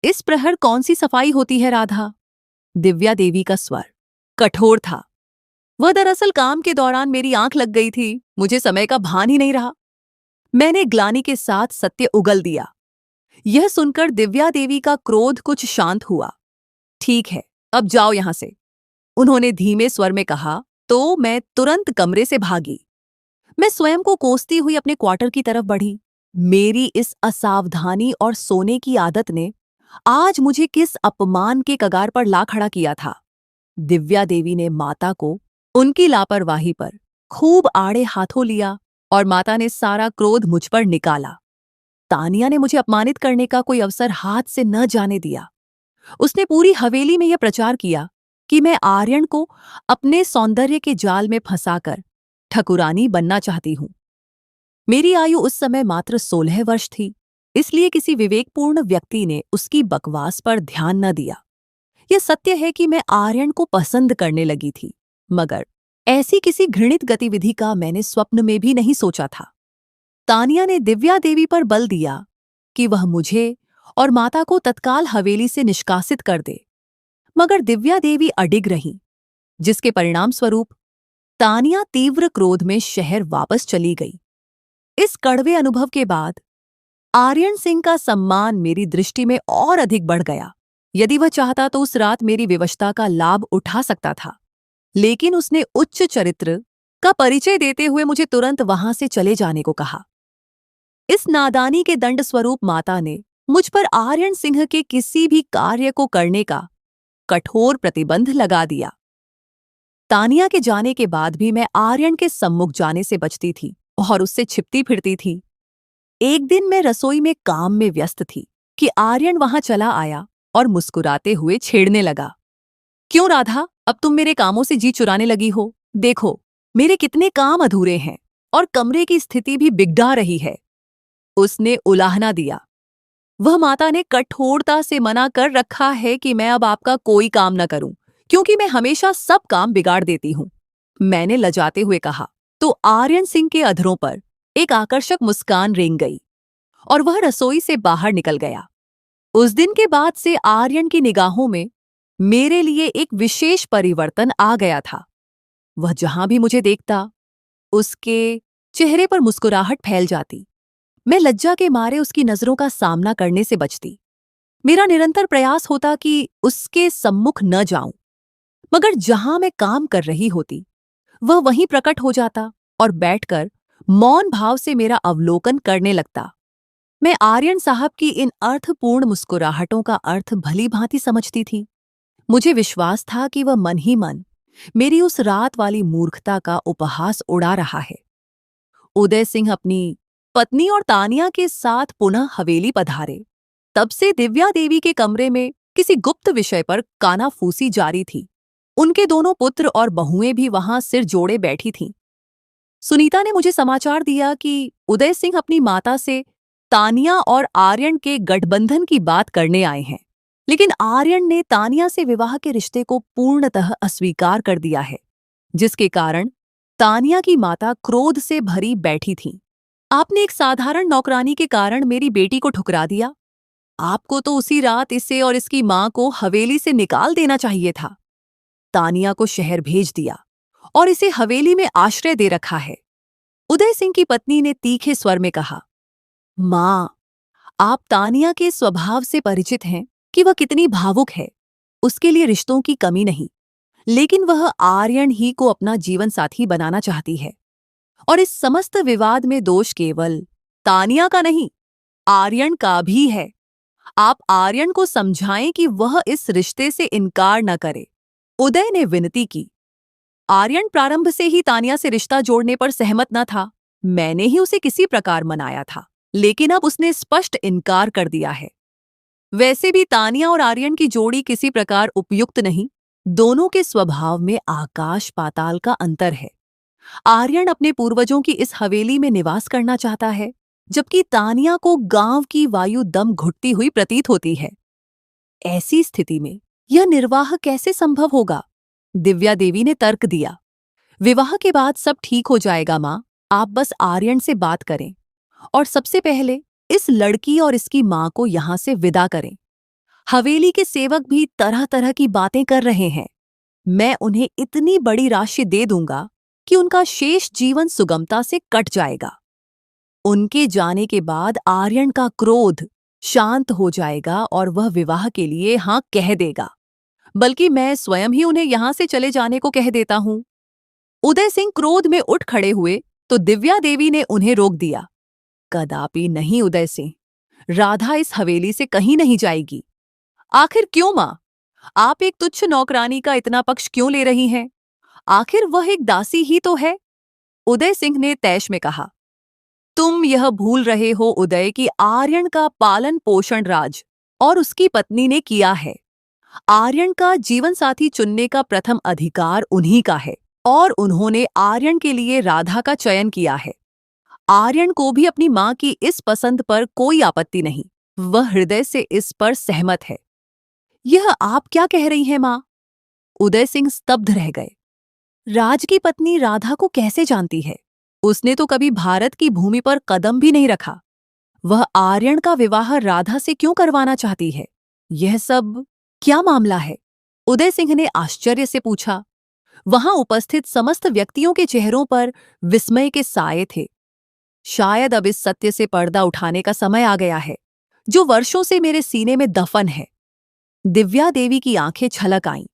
इस प्रहर कौन सी सफाई होती है राधा? दिव्या देवी का स्वर कठोर था। वह दरअसल काम के दौरान मेरी आंख लग गई थी, मुझे समय का भान ही नहीं रहा। मैंने ग्लानि के साथ सत्य उगल दिया। यह सुनकर दिव्या देवी का क्रोध कुछ शांत हुआ। ठीक है, अब जाओ यहां से, उन्होंने धीमे स्वर में कहा। तो मैं तुरंत कमरे से भागी। मैं स्वयं को कोसती हुई अपने क्वार्टर की तरफ बढ़ी। मेरी इस असावधानी और सोने की आदत ने आज मुझे किस अपमान के कगार पर ला खड़ा किया था। दिव्या देवी ने माता को उनकी लापरवाही पर खूब आड़े हाथों लिया और माता ने सारा क्रोध मुझ पर निकाला। तानिया ने मुझे अपमानित करने का कोई अवसर हाथ से न जाने दिया। उसने पूरी हवेली में यह प्रचार किया कि मैं आर्यन को अपने सौंदर्य के जाल में फंसाकर ठकुरानी बनना चाहती हूं। मेरी आयु उस समय मात्र 16 वर्ष थी, इसलिए किसी विवेकपूर्ण व्यक्ति ने उसकी बकवास पर ध्यान न दिया। यह सत्य है कि मैं आर्यन को पसंद करने लगी थी, मगर ऐसी किसी घृणित गतिविधि का मैंने स्वप्न में भी नहीं सोचा था। तानिया ने दिव्या देवी पर बल दिया कि वह मुझे और माता को तत्काल हवेली से निष्कासित कर दे, मगर दिव्या देवी अडिग रहीं, जिसके परिणाम स्वरूप तानिया तीव्र क्रोध में शहर वापस चली गई। इस कड़वे अनुभव के बाद आर्यन सिंह का सम्मान मेरी दृष्टि में और अधिक बढ़ गया। यदि वह चाहता तो उस रात मेरी विवशता का लाभ उठा सकता था, लेकिन उसने उच्च चरित्र का परिचय देते हुए मुझे तुरंत वहां से चले जाने को कहा। इस नादानी के दंड स्वरूप माता ने मुझ पर आर्यन सिंह के किसी भी कार्य को करने का कठोर प्रतिबंध लगा दिया। तानिया के जाने के बाद भी मैं आर्यन के सम्मुख जाने से बचती थी और उससे छिपती फिरती थी। एक दिन मैं रसोई में काम में व्यस्त थी कि आर्यन वहां चला आया और मुस्कुराते हुए छेड़ने लगा। क्यों राधा, अब तुम मेरे कामों से जी चुराने लगी हो? देखो, मेरे कितने काम अधूरे हैं और कमरे की स्थिति भी बिगड़ा रही है। उसने उलाहना दिया। वह माता ने कठोरता से मना कर रखा है कि मैं अब आपका कोई काम न करूं, क्योंकि मैं हमेशा सब काम बिगाड़ देती हूं। मैंने लजाते हुए कहा तो आर्यन सिंह के अधरों पर एक आकर्षक मुस्कान रेंग गई और वह रसोई से बाहर निकल गया। उस दिन के बाद से आर्यन की निगाहों में मेरे लिए एक विशेष परिवर्तन आ गया था। वह जहां भी मुझे देखता, उसके चेहरे पर मुस्कुराहट फैल जाती। मैं लज्जा के मारे उसकी नजरों का सामना करने से बचती। मेरा निरंतर प्रयास होता कि उसके सम्मुख न जाऊं, मगर जहां मैं काम कर रही होती, वह वहीं प्रकट हो जाता और बैठकर मौन भाव से मेरा अवलोकन करने लगता। मैं आर्यन साहब की इन अर्थपूर्ण मुस्कुराहटों का अर्थ भली भांति समझती थी। मुझे विश्वास था कि वह मन ही मन मेरी उस रात वाली मूर्खता का उपहास उड़ा रहा है। उदय सिंह अपनी पत्नी और तानिया के साथ पुनः हवेली पधारे। तब से दिव्या देवी के कमरे में किसी गुप्त विषय पर कानाफूसी जारी थी। उनके दोनों पुत्र और बहुएं भी वहां सिर जोड़े बैठी थीं। सुनीता ने मुझे समाचार दिया कि उदय सिंह अपनी माता से तानिया और आर्यन के गठबंधन की बात करने आए हैं, लेकिन आर्यन ने तानिया से विवाह के रिश्ते को पूर्णतः अस्वीकार कर दिया है, जिसके कारण तानिया की माता क्रोध से भरी बैठी थी। आपने एक साधारण नौकरानी के कारण मेरी बेटी को ठुकरा दिया। आपको तो उसी रात इसे और इसकी मां को हवेली से निकाल देना चाहिए था। तानिया को शहर भेज दिया और इसे हवेली में आश्रय दे रखा है। उदय सिंह की पत्नी ने तीखे स्वर में कहा, मां, आप तानिया के स्वभाव से परिचित हैं कि वह कितनी भावुक है। उसके लिए रिश्तों की कमी नहीं, लेकिन वह आर्यन ही को अपना जीवन साथी बनाना चाहती है, और इस समस्त विवाद में दोष केवल तानिया का नहीं, आर्यन का भी है। आप आर्यन को समझाएं कि वह इस रिश्ते से इनकार न करे। उदय ने विनती की। आर्यन प्रारंभ से ही तानिया से रिश्ता जोड़ने पर सहमत न था। मैंने ही उसे किसी प्रकार मनाया था, लेकिन अब उसने स्पष्ट इनकार कर दिया है। वैसे भी तानिया और आर्यन की जोड़ी किसी प्रकार उपयुक्त नहीं। दोनों के स्वभाव में आकाश पाताल का अंतर है। आर्यन अपने पूर्वजों की इस हवेली में निवास करना चाहता है, जबकि तानिया को गांव की वायु दम घुटती हुई प्रतीत होती है। ऐसी स्थिति में यह निर्वाह कैसे संभव होगा? दिव्या देवी ने तर्क दिया। विवाह के बाद सब ठीक हो जाएगा माँ, आप बस आर्यन से बात करें और सबसे पहले इस लड़की और इसकी माँ को यहां से विदा करें। हवेली के सेवक भी तरह तरह की बातें कर रहे हैं। मैं उन्हें इतनी बड़ी राशि दे दूंगा कि उनका शेष जीवन सुगमता से कट जाएगा। उनके जाने के बाद आर्यन का क्रोध शांत हो जाएगा और वह विवाह के लिए हां कह देगा। बल्कि मैं स्वयं ही उन्हें यहां से चले जाने को कह देता हूं। उदय सिंह क्रोध में उठ खड़े हुए तो दिव्या देवी ने उन्हें रोक दिया। कदापि नहीं उदय सिंह, राधा इस हवेली से कहीं नहीं जाएगी। आखिर क्यों मां? आप एक तुच्छ नौकरानी का इतना पक्ष क्यों ले रही हैं? आखिर वह एक दासी ही तो है। उदय सिंह ने तैश में कहा। तुम यह भूल रहे हो उदय कि आर्यन का पालन पोषण राज और उसकी पत्नी ने किया है। आर्यन का जीवन साथी चुनने का प्रथम अधिकार उन्हीं का है और उन्होंने आर्यन के लिए राधा का चयन किया है। आर्यन को भी अपनी मां की इस पसंद पर कोई आपत्ति नहीं। वह हृदय से इस पर सहमत है। यह आप क्या कह रही हैं मां? उदय सिंह स्तब्ध रह गए। राज की पत्नी राधा को कैसे जानती है? उसने तो कभी भारत की भूमि पर कदम भी नहीं रखा। वह आर्यन का विवाह राधा से क्यों करवाना चाहती है? यह सब क्या मामला है? उदय सिंह ने आश्चर्य से पूछा। वहां उपस्थित समस्त व्यक्तियों के चेहरों पर विस्मय के साये थे। शायद अब इस सत्य से पर्दा उठाने का समय आ गया है, जो वर्षों से मेरे सीने में दफन है। दिव्या देवी की आंखें छलक आईं।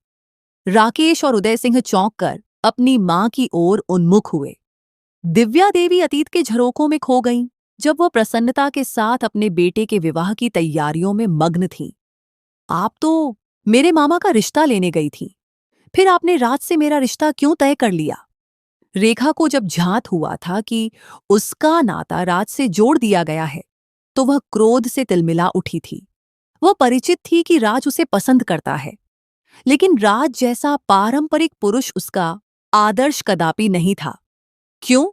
राकेश और उदय सिंह चौंक कर अपनी मां की ओर उन्मुख हुए। दिव्या देवी अतीत के झरोकों में खो गईं, जब वह प्रसन्नता के साथ अपने बेटे के विवाह की तैयारियों में मग्न थीं। आप तो मेरे मामा का रिश्ता लेने गई थी, फिर आपने राज से मेरा रिश्ता क्यों तय कर लिया? रेखा को जब झांत हुआ था कि उसका नाता राज से जोड़ दिया गया है, तो वह क्रोध से तिलमिला उठी थी। वह परिचित थी कि राज उसे पसंद करता है, लेकिन राज जैसा पारंपरिक पुरुष उसका आदर्श कदापि नहीं था। क्यों?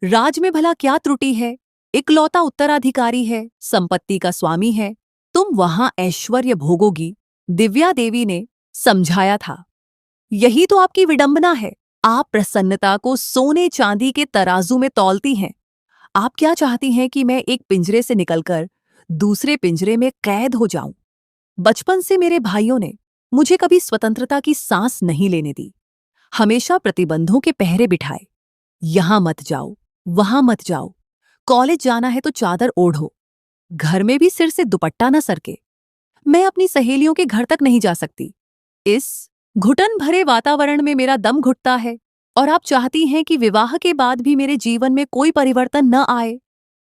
राज में भला क्या त्रुटि है? इकलौता उत्तराधिकारी है, संपत्ति का स्वामी है, तुम वहां ऐश्वर्य भोगोगी, दिव्या देवी ने समझाया था। यही तो आपकी विडंबना है। आप प्रसन्नता को सोने चांदी के तराजू में तौलती हैं। आप क्या चाहती हैं कि मैं एक पिंजरे से निकलकर दूसरे पिंजरे में कैद हो जाऊं? बचपन से मेरे भाइयों ने मुझे कभी स्वतंत्रता की सांस नहीं लेने दी। हमेशा प्रतिबंधों के पहरे बिठाए। यहां मत जाओ, वहां मत जाओ। कॉलेज जाना है तो चादर ओढ़ो। घर में भी सिर से दुपट्टा न सरके। मैं अपनी सहेलियों के घर तक नहीं जा सकती। इस घुटन भरे वातावरण में मेरा दम घुटता है और आप चाहती हैं कि विवाह के बाद भी मेरे जीवन में कोई परिवर्तन न आए।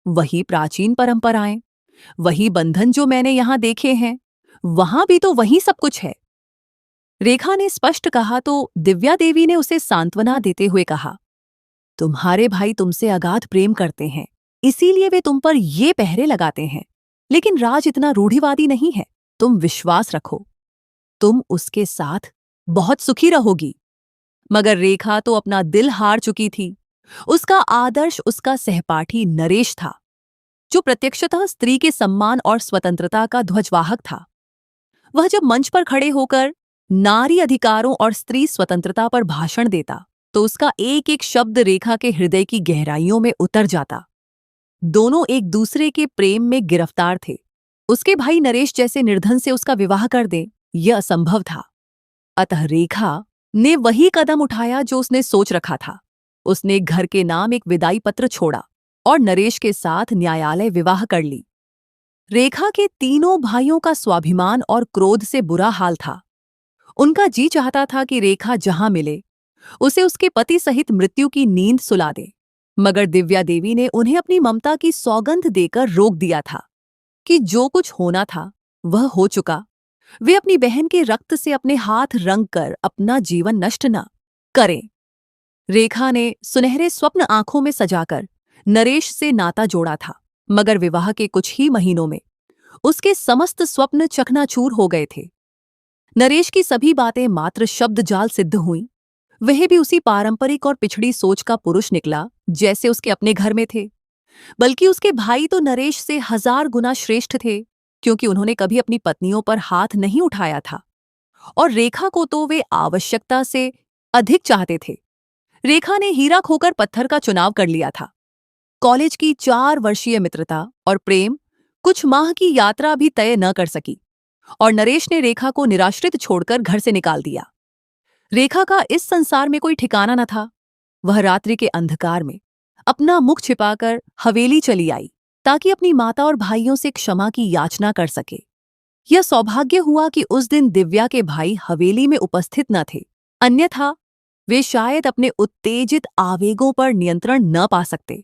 वही प्राचीन परंपराएं, वही बंधन जो मैंने यहां देखे हैं, वहां भी तो वही सब कुछ है। रेखा ने स्पष्ट कहा तो दिव्या देवी ने उसे सांत्वना देते हुए कहा, तुम्हारे भाई तुमसे अगाध प्रेम करते हैं, इसीलिए वे तुम पर ये पहरे लगाते हैं। लेकिन राज इतना रूढ़िवादी नहीं है। तुम विश्वास रखो, तुम उसके साथ बहुत सुखी रहोगी। मगर रेखा तो अपना दिल हार चुकी थी। उसका आदर्श उसका सहपाठी नरेश था, जो प्रत्यक्षतः स्त्री के सम्मान और स्वतंत्रता का ध्वजवाहक था। वह जब मंच पर खड़े होकर नारी अधिकारों और स्त्री स्वतंत्रता पर भाषण देता, तो उसका एक एक शब्द रेखा के हृदय की गहराइयों में उतर जाता। दोनों एक दूसरे के प्रेम में गिरफ्तार थे। उसके भाई नरेश जैसे निर्धन से उसका विवाह कर दे, यह असंभव था। अतः रेखा ने वही कदम उठाया जो उसने सोच रखा था। उसने घर के नाम एक विदाई पत्र छोड़ा और नरेश के साथ न्यायालय विवाह कर ली। रेखा के तीनों भाइयों का स्वाभिमान और क्रोध से बुरा हाल था। उनका जी चाहता था कि रेखा जहां मिले उसे उसके पति सहित मृत्यु की नींद सुला दे, मगर दिव्या देवी ने उन्हें अपनी ममता की सौगंध देकर रोक दिया था कि जो कुछ होना था वह हो चुका। वे अपनी बहन के रक्त से अपने हाथ रंग कर अपना जीवन नष्ट न करें। रेखा ने सुनहरे स्वप्न आंखों में सजाकर नरेश से नाता जोड़ा था, मगर विवाह के कुछ ही महीनों में उसके समस्त स्वप्न चकनाचूर हो गए थे। नरेश की सभी बातें मात्र शब्द जाल सिद्ध हुईं। वह भी उसी पारंपरिक और पिछड़ी सोच का पुरुष निकला जैसे उसके अपने घर में थे। बल्कि उसके भाई तो नरेश से 1000 गुना श्रेष्ठ थे, क्योंकि उन्होंने कभी अपनी पत्नियों पर हाथ नहीं उठाया था और रेखा को तो वे आवश्यकता से अधिक चाहते थे। रेखा ने हीरा खोकर पत्थर का चुनाव कर लिया था। कॉलेज की 4 वर्षीय मित्रता और प्रेम कुछ माह की यात्रा भी तय न कर सकी और नरेश ने रेखा को निराश्रित छोड़कर घर से निकाल दिया। रेखा का इस संसार में कोई ठिकाना न था। वह रात्रि के अंधकार में अपना मुख छिपाकर हवेली चली आई ताकि अपनी माता और भाइयों से क्षमा की याचना कर सके। यह सौभाग्य हुआ कि उस दिन दिव्या के भाई हवेली में उपस्थित न थे, अन्यथा वे शायद अपने उत्तेजित आवेगों पर नियंत्रण न पा सकते।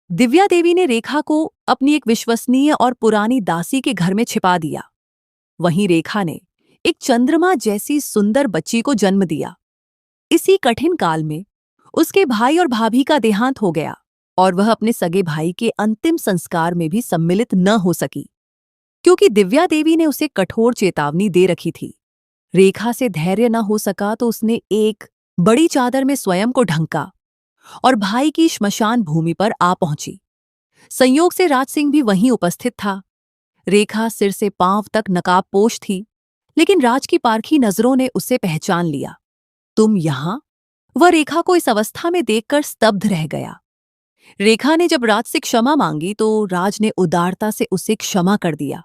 दिव्या देवी ने रेखा को अपनी एक विश्वसनीय और पुरानी दासी के घर में छिपा दिया। वहीं रेखा ने एक चंद्रमा जैसी सुंदर बच्ची को जन्म दिया। इसी कठिन काल में उसके भाई और भाभी का देहांत हो गया और वह अपने सगे भाई के अंतिम संस्कार में भी सम्मिलित न हो सकी, क्योंकि दिव्या देवी ने उसे कठोर चेतावनी दे रखी थी। रेखा से धैर्य न हो सका तो उसने एक बड़ी चादर में स्वयं को ढंका और भाई की श्मशान भूमि पर आ पहुंची। संयोग से राज सिंह भी वहीं उपस्थित था। रेखा सिर से पांव तक नकाबपोश थी, लेकिन राज की पारखी नजरों ने उसे पहचान लिया। तुम यहां? वह रेखा को इस अवस्था में देखकर स्तब्ध रह गया। रेखा ने जब राज से क्षमा मांगी तो राज ने उदारता से उसे क्षमा कर दिया।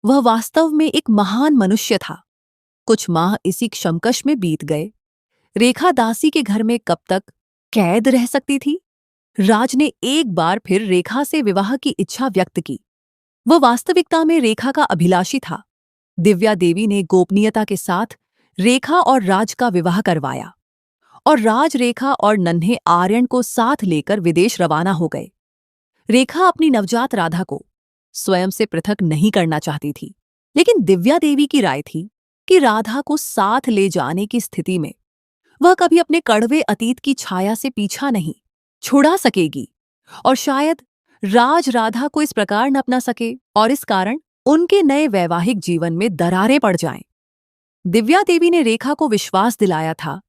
वह वास्तव में एक महान मनुष्य था। कुछ माह इसी क्षमकश में बीत गए। रेखा दासी के घर में कब तक कैद रह सकती थी? राज ने एक बार फिर रेखा से विवाह की इच्छा व्यक्त की। वह वास्तविकता में रेखा का अभिलाषी था। दिव्या देवी ने गोपनीयता के साथ रेखा और राज का विवाह करवाया और राज रेखा और नन्हे आर्यन को साथ लेकर विदेश रवाना हो गए। रेखा अपनी नवजात राधा को स्वयं से पृथक नहीं करना चाहती थी, लेकिन दिव्या देवी की राय थी कि राधा को साथ ले जाने की स्थिति में वह कभी अपने कड़वे अतीत की छाया से पीछा नहीं छुड़ा सकेगी और शायद राज राधा को इस प्रकार न अपना सके और इस कारण उनके नए वैवाहिक जीवन में दरारें पड़ जाएं। दिव्या देवी ने रेखा को विश्वास दिलाया था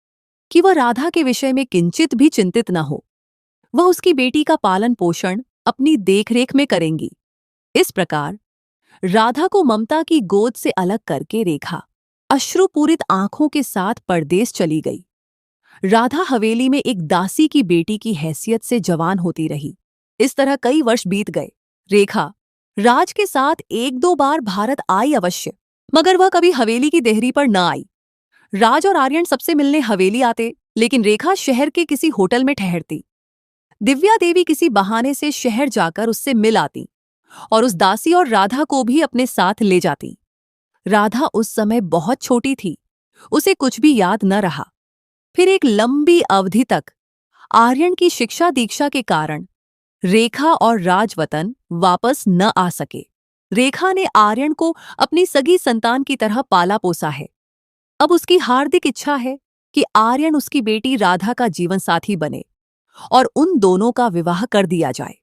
कि वह राधा के विषय में किंचित भी चिंतित न हो। वह उसकी बेटी का पालन पोषण अपनी देखरेख में करेंगी। इस प्रकार राधा को ममता की गोद से अलग करके रेखा अश्रुपूरित आंखों के साथ परदेश चली गई। राधा हवेली में एक दासी की बेटी की हैसियत से जवान होती रही। इस तरह कई वर्ष बीत गए। रेखा राज के साथ 1-2 बार भारत आई अवश्य, मगर वह कभी हवेली की देहरी पर न आई। राज और आर्यन सबसे मिलने हवेली आते, लेकिन रेखा शहर के किसी होटल में ठहरती। दिव्या देवी किसी बहाने से शहर जाकर उससे मिल आती और उस दासी और राधा को भी अपने साथ ले जाती। राधा उस समय बहुत छोटी थी, उसे कुछ भी याद न रहा। फिर एक लंबी अवधि तक आर्यन की शिक्षा दीक्षा के कारण रेखा और राजवतन वापस न आ सके। रेखा ने आर्यन को अपनी सगी संतान की तरह पाला पोसा है। अब उसकी हार्दिक इच्छा है कि आर्यन उसकी बेटी राधा का जीवन साथी बने और उन दोनों का विवाह कर दिया जाए।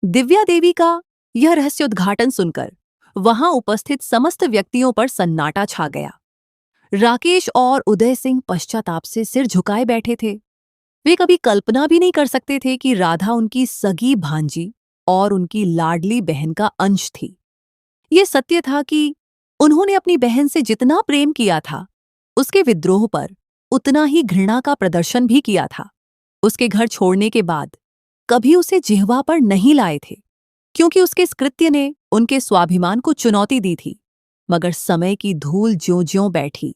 दिव्या देवी का यह रहस्योद्घाटन सुनकर वहां उपस्थित समस्त व्यक्तियों पर सन्नाटा छा गया। राकेश और उदय सिंह पश्चाताप से सिर झुकाए बैठे थे। वे कभी कल्पना भी नहीं कर सकते थे कि राधा उनकी सगी भांजी और उनकी लाडली बहन का अंश थी। ये सत्य था कि उन्होंने अपनी बहन से जितना प्रेम किया था, उसके विद्रोह पर उतना ही घृणा का प्रदर्शन भी किया था। उसके घर छोड़ने के बाद कभी उसे जिह्वा पर नहीं लाए थे, क्योंकि उसके इस कृत्य ने उनके स्वाभिमान को चुनौती दी थी। मगर समय की धूल ज्यों-ज्यों बैठी,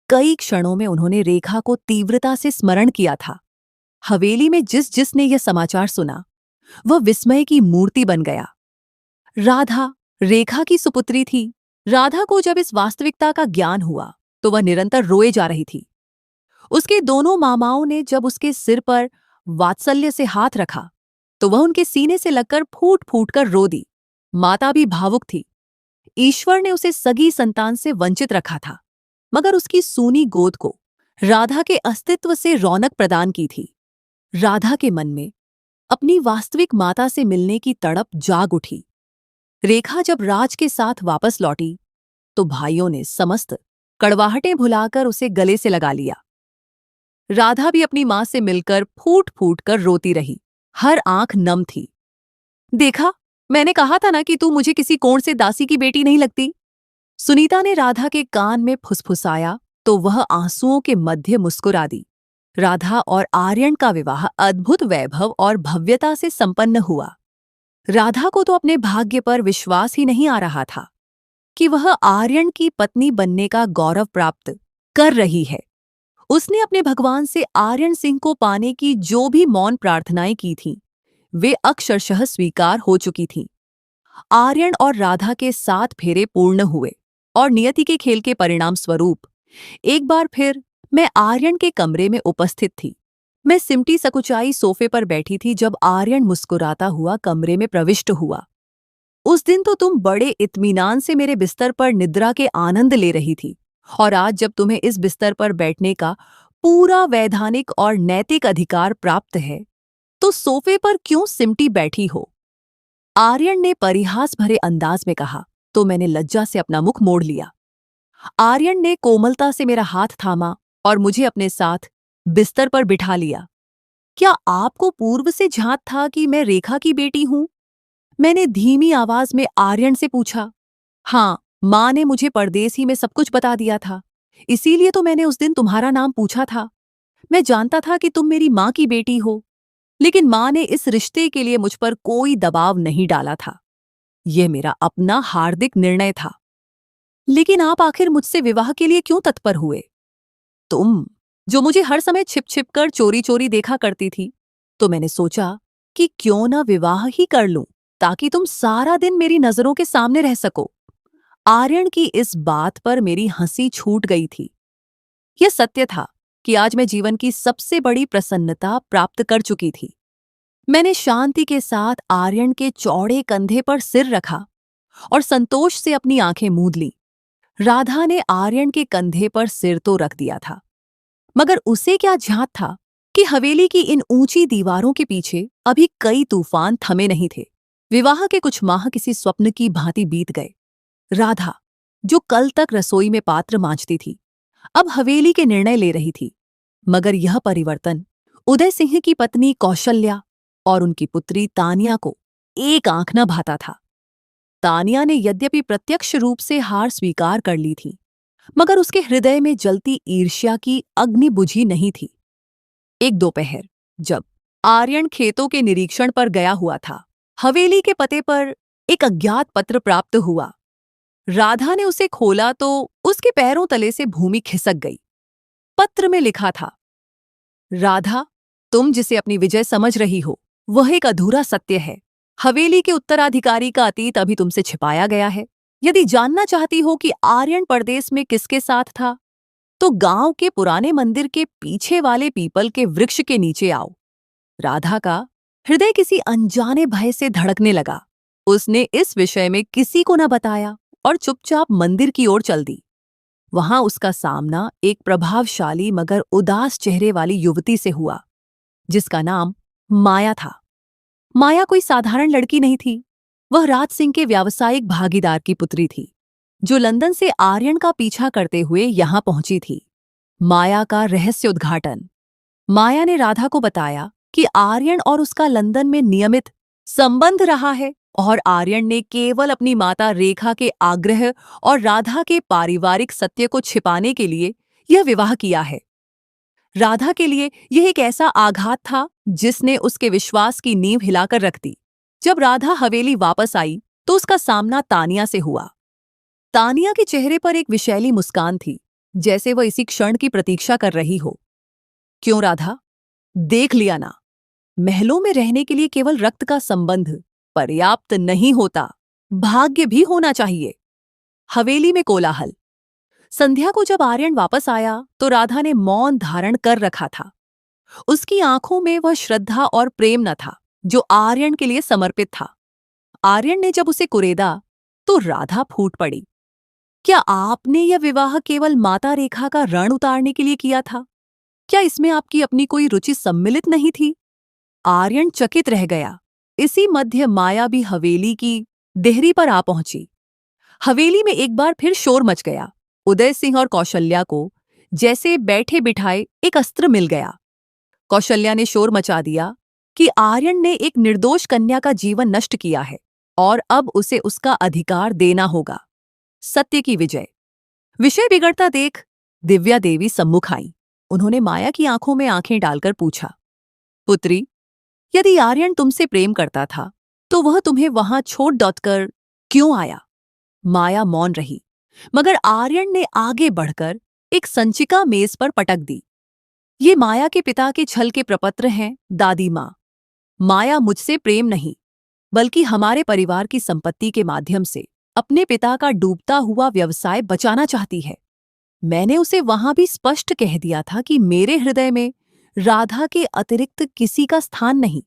कई क्षणों में उन्होंने रेखा को तीव्रता से स्मरण किया था। हवेली में जिसने यह समाचार सुना, वह विस्मय की मूर्ति बन गया। राधा रेखा की सुपुत्री थी। राधा को जब इस वास्तविकता का ज्ञान हुआ तो वह निरंतर रोए जा रही थी। उसके दोनों मामाओं ने जब उसके सिर पर वात्सल्य से हाथ रखा तो वह उनके सीने से लगकर फूट फूट कर रो दी। माता भी भावुक थी। ईश्वर ने उसे सगी संतान से वंचित रखा था, मगर उसकी सूनी गोद को राधा के अस्तित्व से रौनक प्रदान की थी। राधा के मन में अपनी वास्तविक माता से मिलने की तड़प जाग उठी। रेखा जब राज के साथ वापस लौटी तो भाइयों ने समस्त कड़वाहटें भुलाकर उसे गले से लगा लिया। राधा भी अपनी मां से मिलकर फूट फूट कर रोती रही। हर आंख नम थी। देखा, मैंने कहा था ना कि तू मुझे किसी कोण से दासी की बेटी नहीं लगती। सुनीता ने राधा के कान में फुसफुसाया तो वह आंसुओं के मध्य मुस्कुरा दी। राधा और आर्यन का विवाह अद्भुत वैभव और भव्यता से संपन्न हुआ। राधा को तो अपने भाग्य पर विश्वास ही नहीं आ रहा था कि वह आर्यन की पत्नी बनने का गौरव प्राप्त कर रही है। उसने अपने भगवान से आर्यन सिंह को पाने की जो भी मौन प्रार्थनाएं की थीं, वे अक्षरशः स्वीकार हो चुकी थीं। आर्यन और राधा के 7 फेरे पूर्ण हुए और नियति के खेल के परिणाम स्वरूप एक बार फिर मैं आर्यन के कमरे में उपस्थित थी। मैं सिमटी सकुचाई सोफे पर बैठी थी जब आर्यन मुस्कुराता हुआ कमरे में प्रविष्ट हुआ। उस दिन तो तुम बड़े इत्मीनान से मेरे बिस्तर पर निद्रा के आनंद ले रही थी, और आज जब तुम्हें इस बिस्तर पर बैठने का पूरा वैधानिक और नैतिक अधिकार प्राप्त है, तो सोफे पर क्यों सिमटी बैठी हो? आर्यन ने परिहास भरे अंदाज में कहा, तो मैंने लज्जा से अपना मुख मोड़ लिया। आर्यन ने कोमलता से मेरा हाथ थामा और मुझे अपने साथ बिस्तर पर बिठा लिया। क्या आपको पूर्व से झांत था कि मैं रेखा की बेटी हूं? मैंने धीमी आवाज में आर्यन से पूछा। हाँ, मां ने मुझे परदेस ही में सब कुछ बता दिया था, इसीलिए तो मैंने उस दिन तुम्हारा नाम पूछा था। मैं जानता था कि तुम मेरी मां की बेटी हो, लेकिन मां ने इस रिश्ते के लिए मुझ पर कोई दबाव नहीं डाला था। यह मेरा अपना हार्दिक निर्णय था। लेकिन आप आखिर मुझसे विवाह के लिए क्यों तत्पर हुए? तुम, जो मुझे हर समय छिप छिप कर चोरी चोरी देखा करती थी, तो मैंने सोचा कि क्यों ना विवाह ही कर लूं, ताकि तुम सारा दिन मेरी नजरों के सामने रह सको। आर्यन की इस बात पर मेरी हंसी छूट गई थी। यह सत्य था कि आज मैं जीवन की सबसे बड़ी प्रसन्नता प्राप्त कर चुकी थी। मैंने शांति के साथ आर्यन के चौड़े कंधे पर सिर रखा और संतोष से अपनी आंखें मूंद लीं। राधा ने आर्यन के कंधे पर सिर तो रख दिया था, मगर उसे क्या झांत था कि हवेली की इन ऊंची दीवारों के पीछे अभी कई तूफान थमे नहीं थे। विवाह के कुछ माह किसी स्वप्न की भांति बीत गए। राधा, जो कल तक रसोई में पात्र मांजती थी, अब हवेली के निर्णय ले रही थी। मगर यह परिवर्तन उदय सिंह की पत्नी कौशल्या और उनकी पुत्री तानिया को एक आंख न भाता था। तानिया ने यद्यपि प्रत्यक्ष रूप से हार स्वीकार कर ली थी, मगर उसके हृदय में जलती ईर्ष्या की अग्नि बुझी नहीं थी। एक दोपहर जब आर्यन खेतों के निरीक्षण पर गया हुआ था, हवेली के पते पर एक अज्ञात पत्र प्राप्त हुआ। राधा ने उसे खोला तो उसके पैरों तले से भूमि खिसक गई। पत्र में लिखा था, राधा, तुम जिसे अपनी विजय समझ रही हो, वह एक अधूरा सत्य है। हवेली के उत्तराधिकारी का अतीत अभी तुमसे छिपाया गया है। यदि जानना चाहती हो कि आर्यन परदेश में किसके साथ था, तो गांव के पुराने मंदिर के पीछे वाले पीपल के वृक्ष के नीचे आओ। राधा का हृदय किसी अनजाने भय से धड़कने लगा। उसने इस विषय में किसी को न बताया और चुपचाप मंदिर की ओर चल दी। वहां उसका सामना एक प्रभावशाली मगर उदास चेहरे वाली युवती से हुआ, जिसका नाम माया था। माया कोई साधारण लड़की नहीं थी। वह राज सिंह के व्यावसायिक भागीदार की पुत्री थी, जो लंदन से आर्यन का पीछा करते हुए यहां पहुंची थी। माया का रहस्य उद्घाटन। माया ने राधा को बताया कि आर्यन और उसका लंदन में नियमित संबंध रहा है और आर्यन ने केवल अपनी माता रेखा के आग्रह और राधा के पारिवारिक सत्य को छिपाने के लिए यह विवाह किया है। राधा के लिए यह एक ऐसा आघात था जिसने उसके विश्वास की नींव हिलाकर रख दी। जब राधा हवेली वापस आई तो उसका सामना तानिया से हुआ। तानिया के चेहरे पर एक विशैली मुस्कान थी, जैसे वह इसी क्षण की प्रतीक्षा कर रही हो। क्यों राधा, देख लिया ना, महलों में रहने के लिए केवल रक्त का संबंध पर्याप्त नहीं होता, भाग्य भी होना चाहिए। हवेली में कोलाहल। संध्या को जब आर्यन वापस आया तो राधा ने मौन धारण कर रखा था। उसकी आंखों में वह श्रद्धा और प्रेम न था जो आर्यन के लिए समर्पित था। आर्यन ने जब उसे कुरेदा तो राधा फूट पड़ी। क्या आपने यह विवाह केवल माता रेखा का रण उतारने के लिए किया था? क्या इसमें आपकी अपनी कोई रुचि सम्मिलित नहीं थी? आर्यन चकित रह गया। इसी मध्य माया भी हवेली की देहरी पर आ पहुंची। हवेली में एक बार फिर शोर मच गया। उदय सिंह और कौशल्या को जैसे बैठे बिठाए एक अस्त्र मिल गया। कौशल्या ने शोर मचा दिया कि आर्यन ने एक निर्दोष कन्या का जीवन नष्ट किया है और अब उसे उसका अधिकार देना होगा। सत्य की विजय। विषय बिगड़ता देख दिव्या देवी सम्मुख आई। उन्होंने माया की आंखों में आंखें डालकर पूछा, पुत्री, यदि आर्यन तुमसे प्रेम करता था तो वह तुम्हें वहां छोड़ दौड़कर क्यों आया? माया मौन रही, मगर आर्यन ने आगे बढ़कर एक संचिका मेज पर पटक दी। ये माया के पिता के छल के प्रपत्र हैं, दादी माँ। माया मुझसे प्रेम नहीं, बल्कि हमारे परिवार की संपत्ति के माध्यम से अपने पिता का डूबता हुआ व्यवसाय बचाना चाहती है। मैंने उसे वहां भी स्पष्ट कह दिया था कि मेरे हृदय में राधा के अतिरिक्त किसी का स्थान नहीं,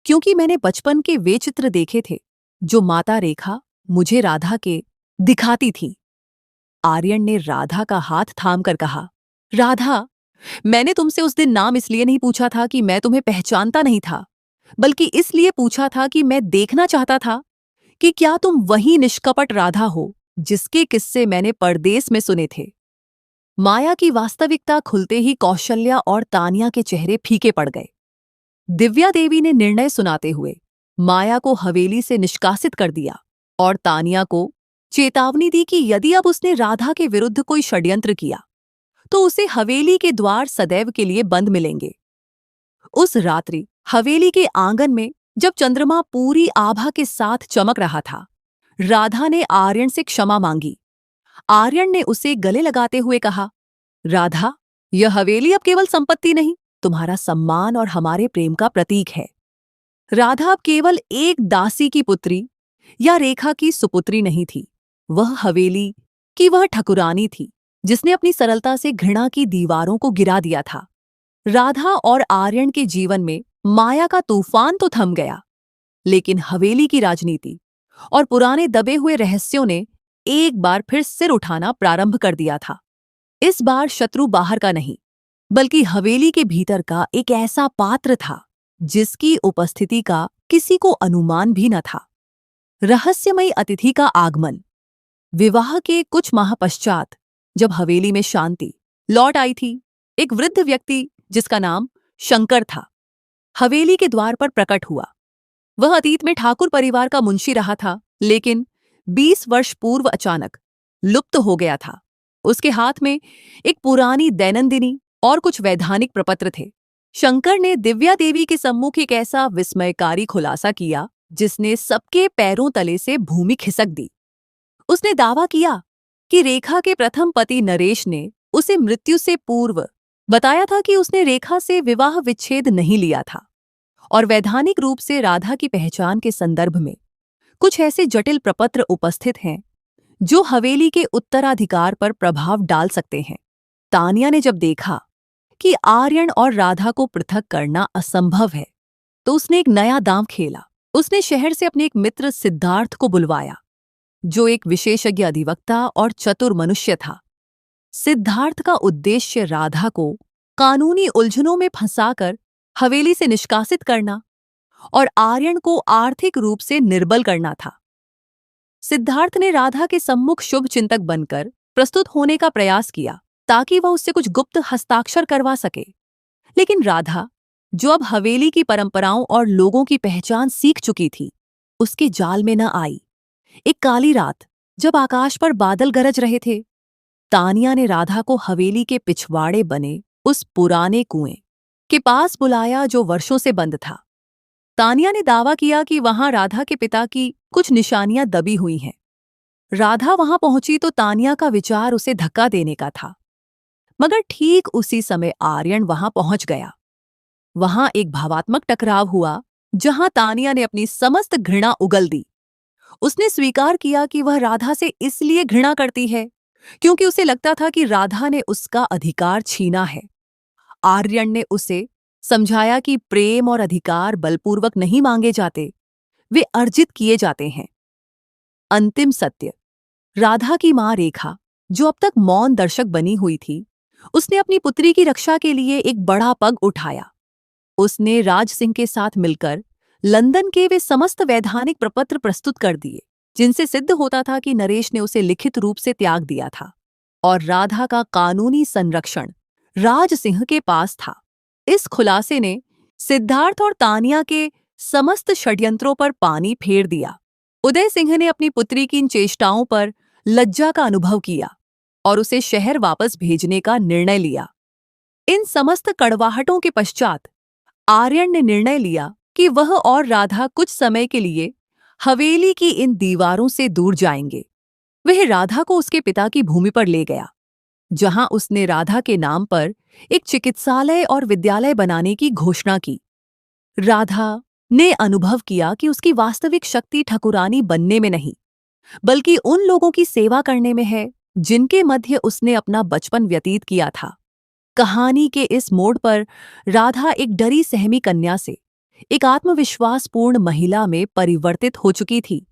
क्योंकि मैंने बचपन के वे चित्र देखे थे जो माता रेखा मुझे राधा के दिखाती थी। आर्यन ने राधा का हाथ थामकर कहा, राधा, मैंने तुमसे उस दिन नाम इसलिए नहीं पूछा था कि मैं तुम्हें पहचानता नहीं था, बल्कि इसलिए पूछा था कि मैं देखना चाहता था कि क्या तुम वही निष्कपट राधा हो जिसके किस्से मैंने परदेस में सुने थे। माया की वास्तविकता खुलते ही कौशल्या और तानिया के चेहरे फीके पड़ गए। दिव्या देवी ने निर्णय सुनाते हुए माया को हवेली से निष्कासित कर दिया और तानिया को चेतावनी दी कि यदि अब उसने राधा के विरुद्ध कोई षड्यंत्र किया तो उसे हवेली के द्वार सदैव के लिए बंद मिलेंगे। उस रात्रि हवेली के आंगन में जब चंद्रमा पूरी आभा के साथ चमक रहा था, राधा ने आर्यन से क्षमा मांगी। आर्यन ने उसे गले लगाते हुए कहा, राधा, यह हवेली अब केवल संपत्ति नहीं, तुम्हारा सम्मान और हमारे प्रेम का प्रतीक है। राधा अब केवल एक दासी की पुत्री या रेखा की सुपुत्री नहीं थी, वह हवेली की वह ठकुरानी थी जिसने अपनी सरलता से घृणा की दीवारों को गिरा दिया था। राधा और आर्यन के जीवन में माया का तूफान तो थम गया, लेकिन हवेली की राजनीति और पुराने दबे हुए रहस्यों ने एक बार फिर सिर उठाना प्रारंभ कर दिया था। इस बार शत्रु बाहर का नहीं, बल्कि हवेली के भीतर का एक ऐसा पात्र था जिसकी उपस्थिति का किसी को अनुमान भी न था। रहस्यमयी अतिथि का आगमन। विवाह के कुछ माह पश्चात जब हवेली में शांति लौट आई थी, एक वृद्ध व्यक्ति जिसका नाम शंकर था हवेली के द्वार पर प्रकट हुआ। वह अतीत में ठाकुर परिवार का मुंशी रहा था, लेकिन 20 वर्ष पूर्व अचानक लुप्त हो गया था। उसके हाथ में एक पुरानी दैनंदिनी और कुछ वैधानिक प्रपत्र थे। शंकर ने दिव्या देवी के सम्मुख एक ऐसा विस्मयकारी खुलासा किया जिसने सबके पैरों तले से भूमि खिसक दी। उसने दावा किया कि रेखा के प्रथम पति नरेश ने उसे मृत्यु से पूर्व बताया था कि उसने रेखा से विवाह विच्छेद नहीं लिया था, और वैधानिक रूप से राधा की पहचान के संदर्भ में कुछ ऐसे जटिल प्रपत्र उपस्थित हैं जो हवेली के उत्तराधिकार पर प्रभाव डाल सकते हैं। तानिया ने जब देखा कि आर्यन और राधा को पृथक करना असंभव है, तो उसने एक नया दांव खेला। उसने शहर से अपने एक मित्र सिद्धार्थ को बुलवाया, जो एक विशेषज्ञ अधिवक्ता और चतुर मनुष्य था। सिद्धार्थ का उद्देश्य राधा को कानूनी उलझनों में फंसाकर हवेली से निष्कासित करना और आर्यन को आर्थिक रूप से निर्बल करना था। सिद्धार्थ ने राधा के सम्मुख शुभ चिंतक बनकर प्रस्तुत होने का प्रयास किया ताकि वह उससे कुछ गुप्त हस्ताक्षर करवा सके, लेकिन राधा, जो अब हवेली की परंपराओं और लोगों की पहचान सीख चुकी थी, उसके जाल में न आई। एक काली रात जब आकाश पर बादल गरज रहे थे, तानिया ने राधा को हवेली के पिछवाड़े बने उस पुराने कुएं के पास बुलाया जो वर्षों से बंद था। तानिया ने दावा किया कि वहां राधा के पिता की कुछ निशानियां दबी हुई हैं। राधा वहां पहुंची तो तानिया का विचार उसे धक्का देने का था, मगर ठीक उसी समय आर्यन वहां पहुंच गया। वहां एक भावात्मक टकराव हुआ जहां तानिया ने अपनी समस्त घृणा उगल दी। उसने स्वीकार किया कि वह राधा से इसलिए घृणा करती है क्योंकि उसे लगता था कि राधा ने उसका अधिकार छीना है। आर्यन ने उसे समझाया कि प्रेम और अधिकार बलपूर्वक नहीं मांगे जाते, वे अर्जित किए जाते हैं। अंतिम सत्य। राधा की मां रेखा, जो अब तक मौन दर्शक बनी हुई थी, उसने अपनी पुत्री की रक्षा के लिए एक बड़ा पग उठाया। उसने राज सिंह के साथ मिलकर लंदन के वे समस्त वैधानिक प्रपत्र प्रस्तुत कर दिए, जिनसे सिद्ध होता था कि नरेश ने उसे लिखित रूप से त्याग दिया था और राधा का कानूनी संरक्षण राज सिंह के पास था। इस खुलासे ने सिद्धार्थ और तानिया के समस्त षड्यंत्रों पर पानी फेर दिया। उदय सिंह ने अपनी पुत्री की इन चेष्टाओं पर लज्जा का अनुभव किया और उसे शहर वापस भेजने का निर्णय लिया। इन समस्त कड़वाहटों के पश्चात आर्यन ने निर्णय लिया कि वह और राधा कुछ समय के लिए हवेली की इन दीवारों से दूर जाएंगे। वह राधा को उसके पिता की भूमि पर ले गया, जहां उसने राधा के नाम पर एक चिकित्सालय और विद्यालय बनाने की घोषणा की। राधा ने अनुभव किया कि उसकी वास्तविक शक्ति ठकुरानी बनने में नहीं, बल्कि उन लोगों की सेवा करने में है जिनके मध्य उसने अपना बचपन व्यतीत किया था। कहानी के इस मोड़ पर राधा एक डरी सहमी कन्या से एक आत्मविश्वासपूर्ण महिला में परिवर्तित हो चुकी थी।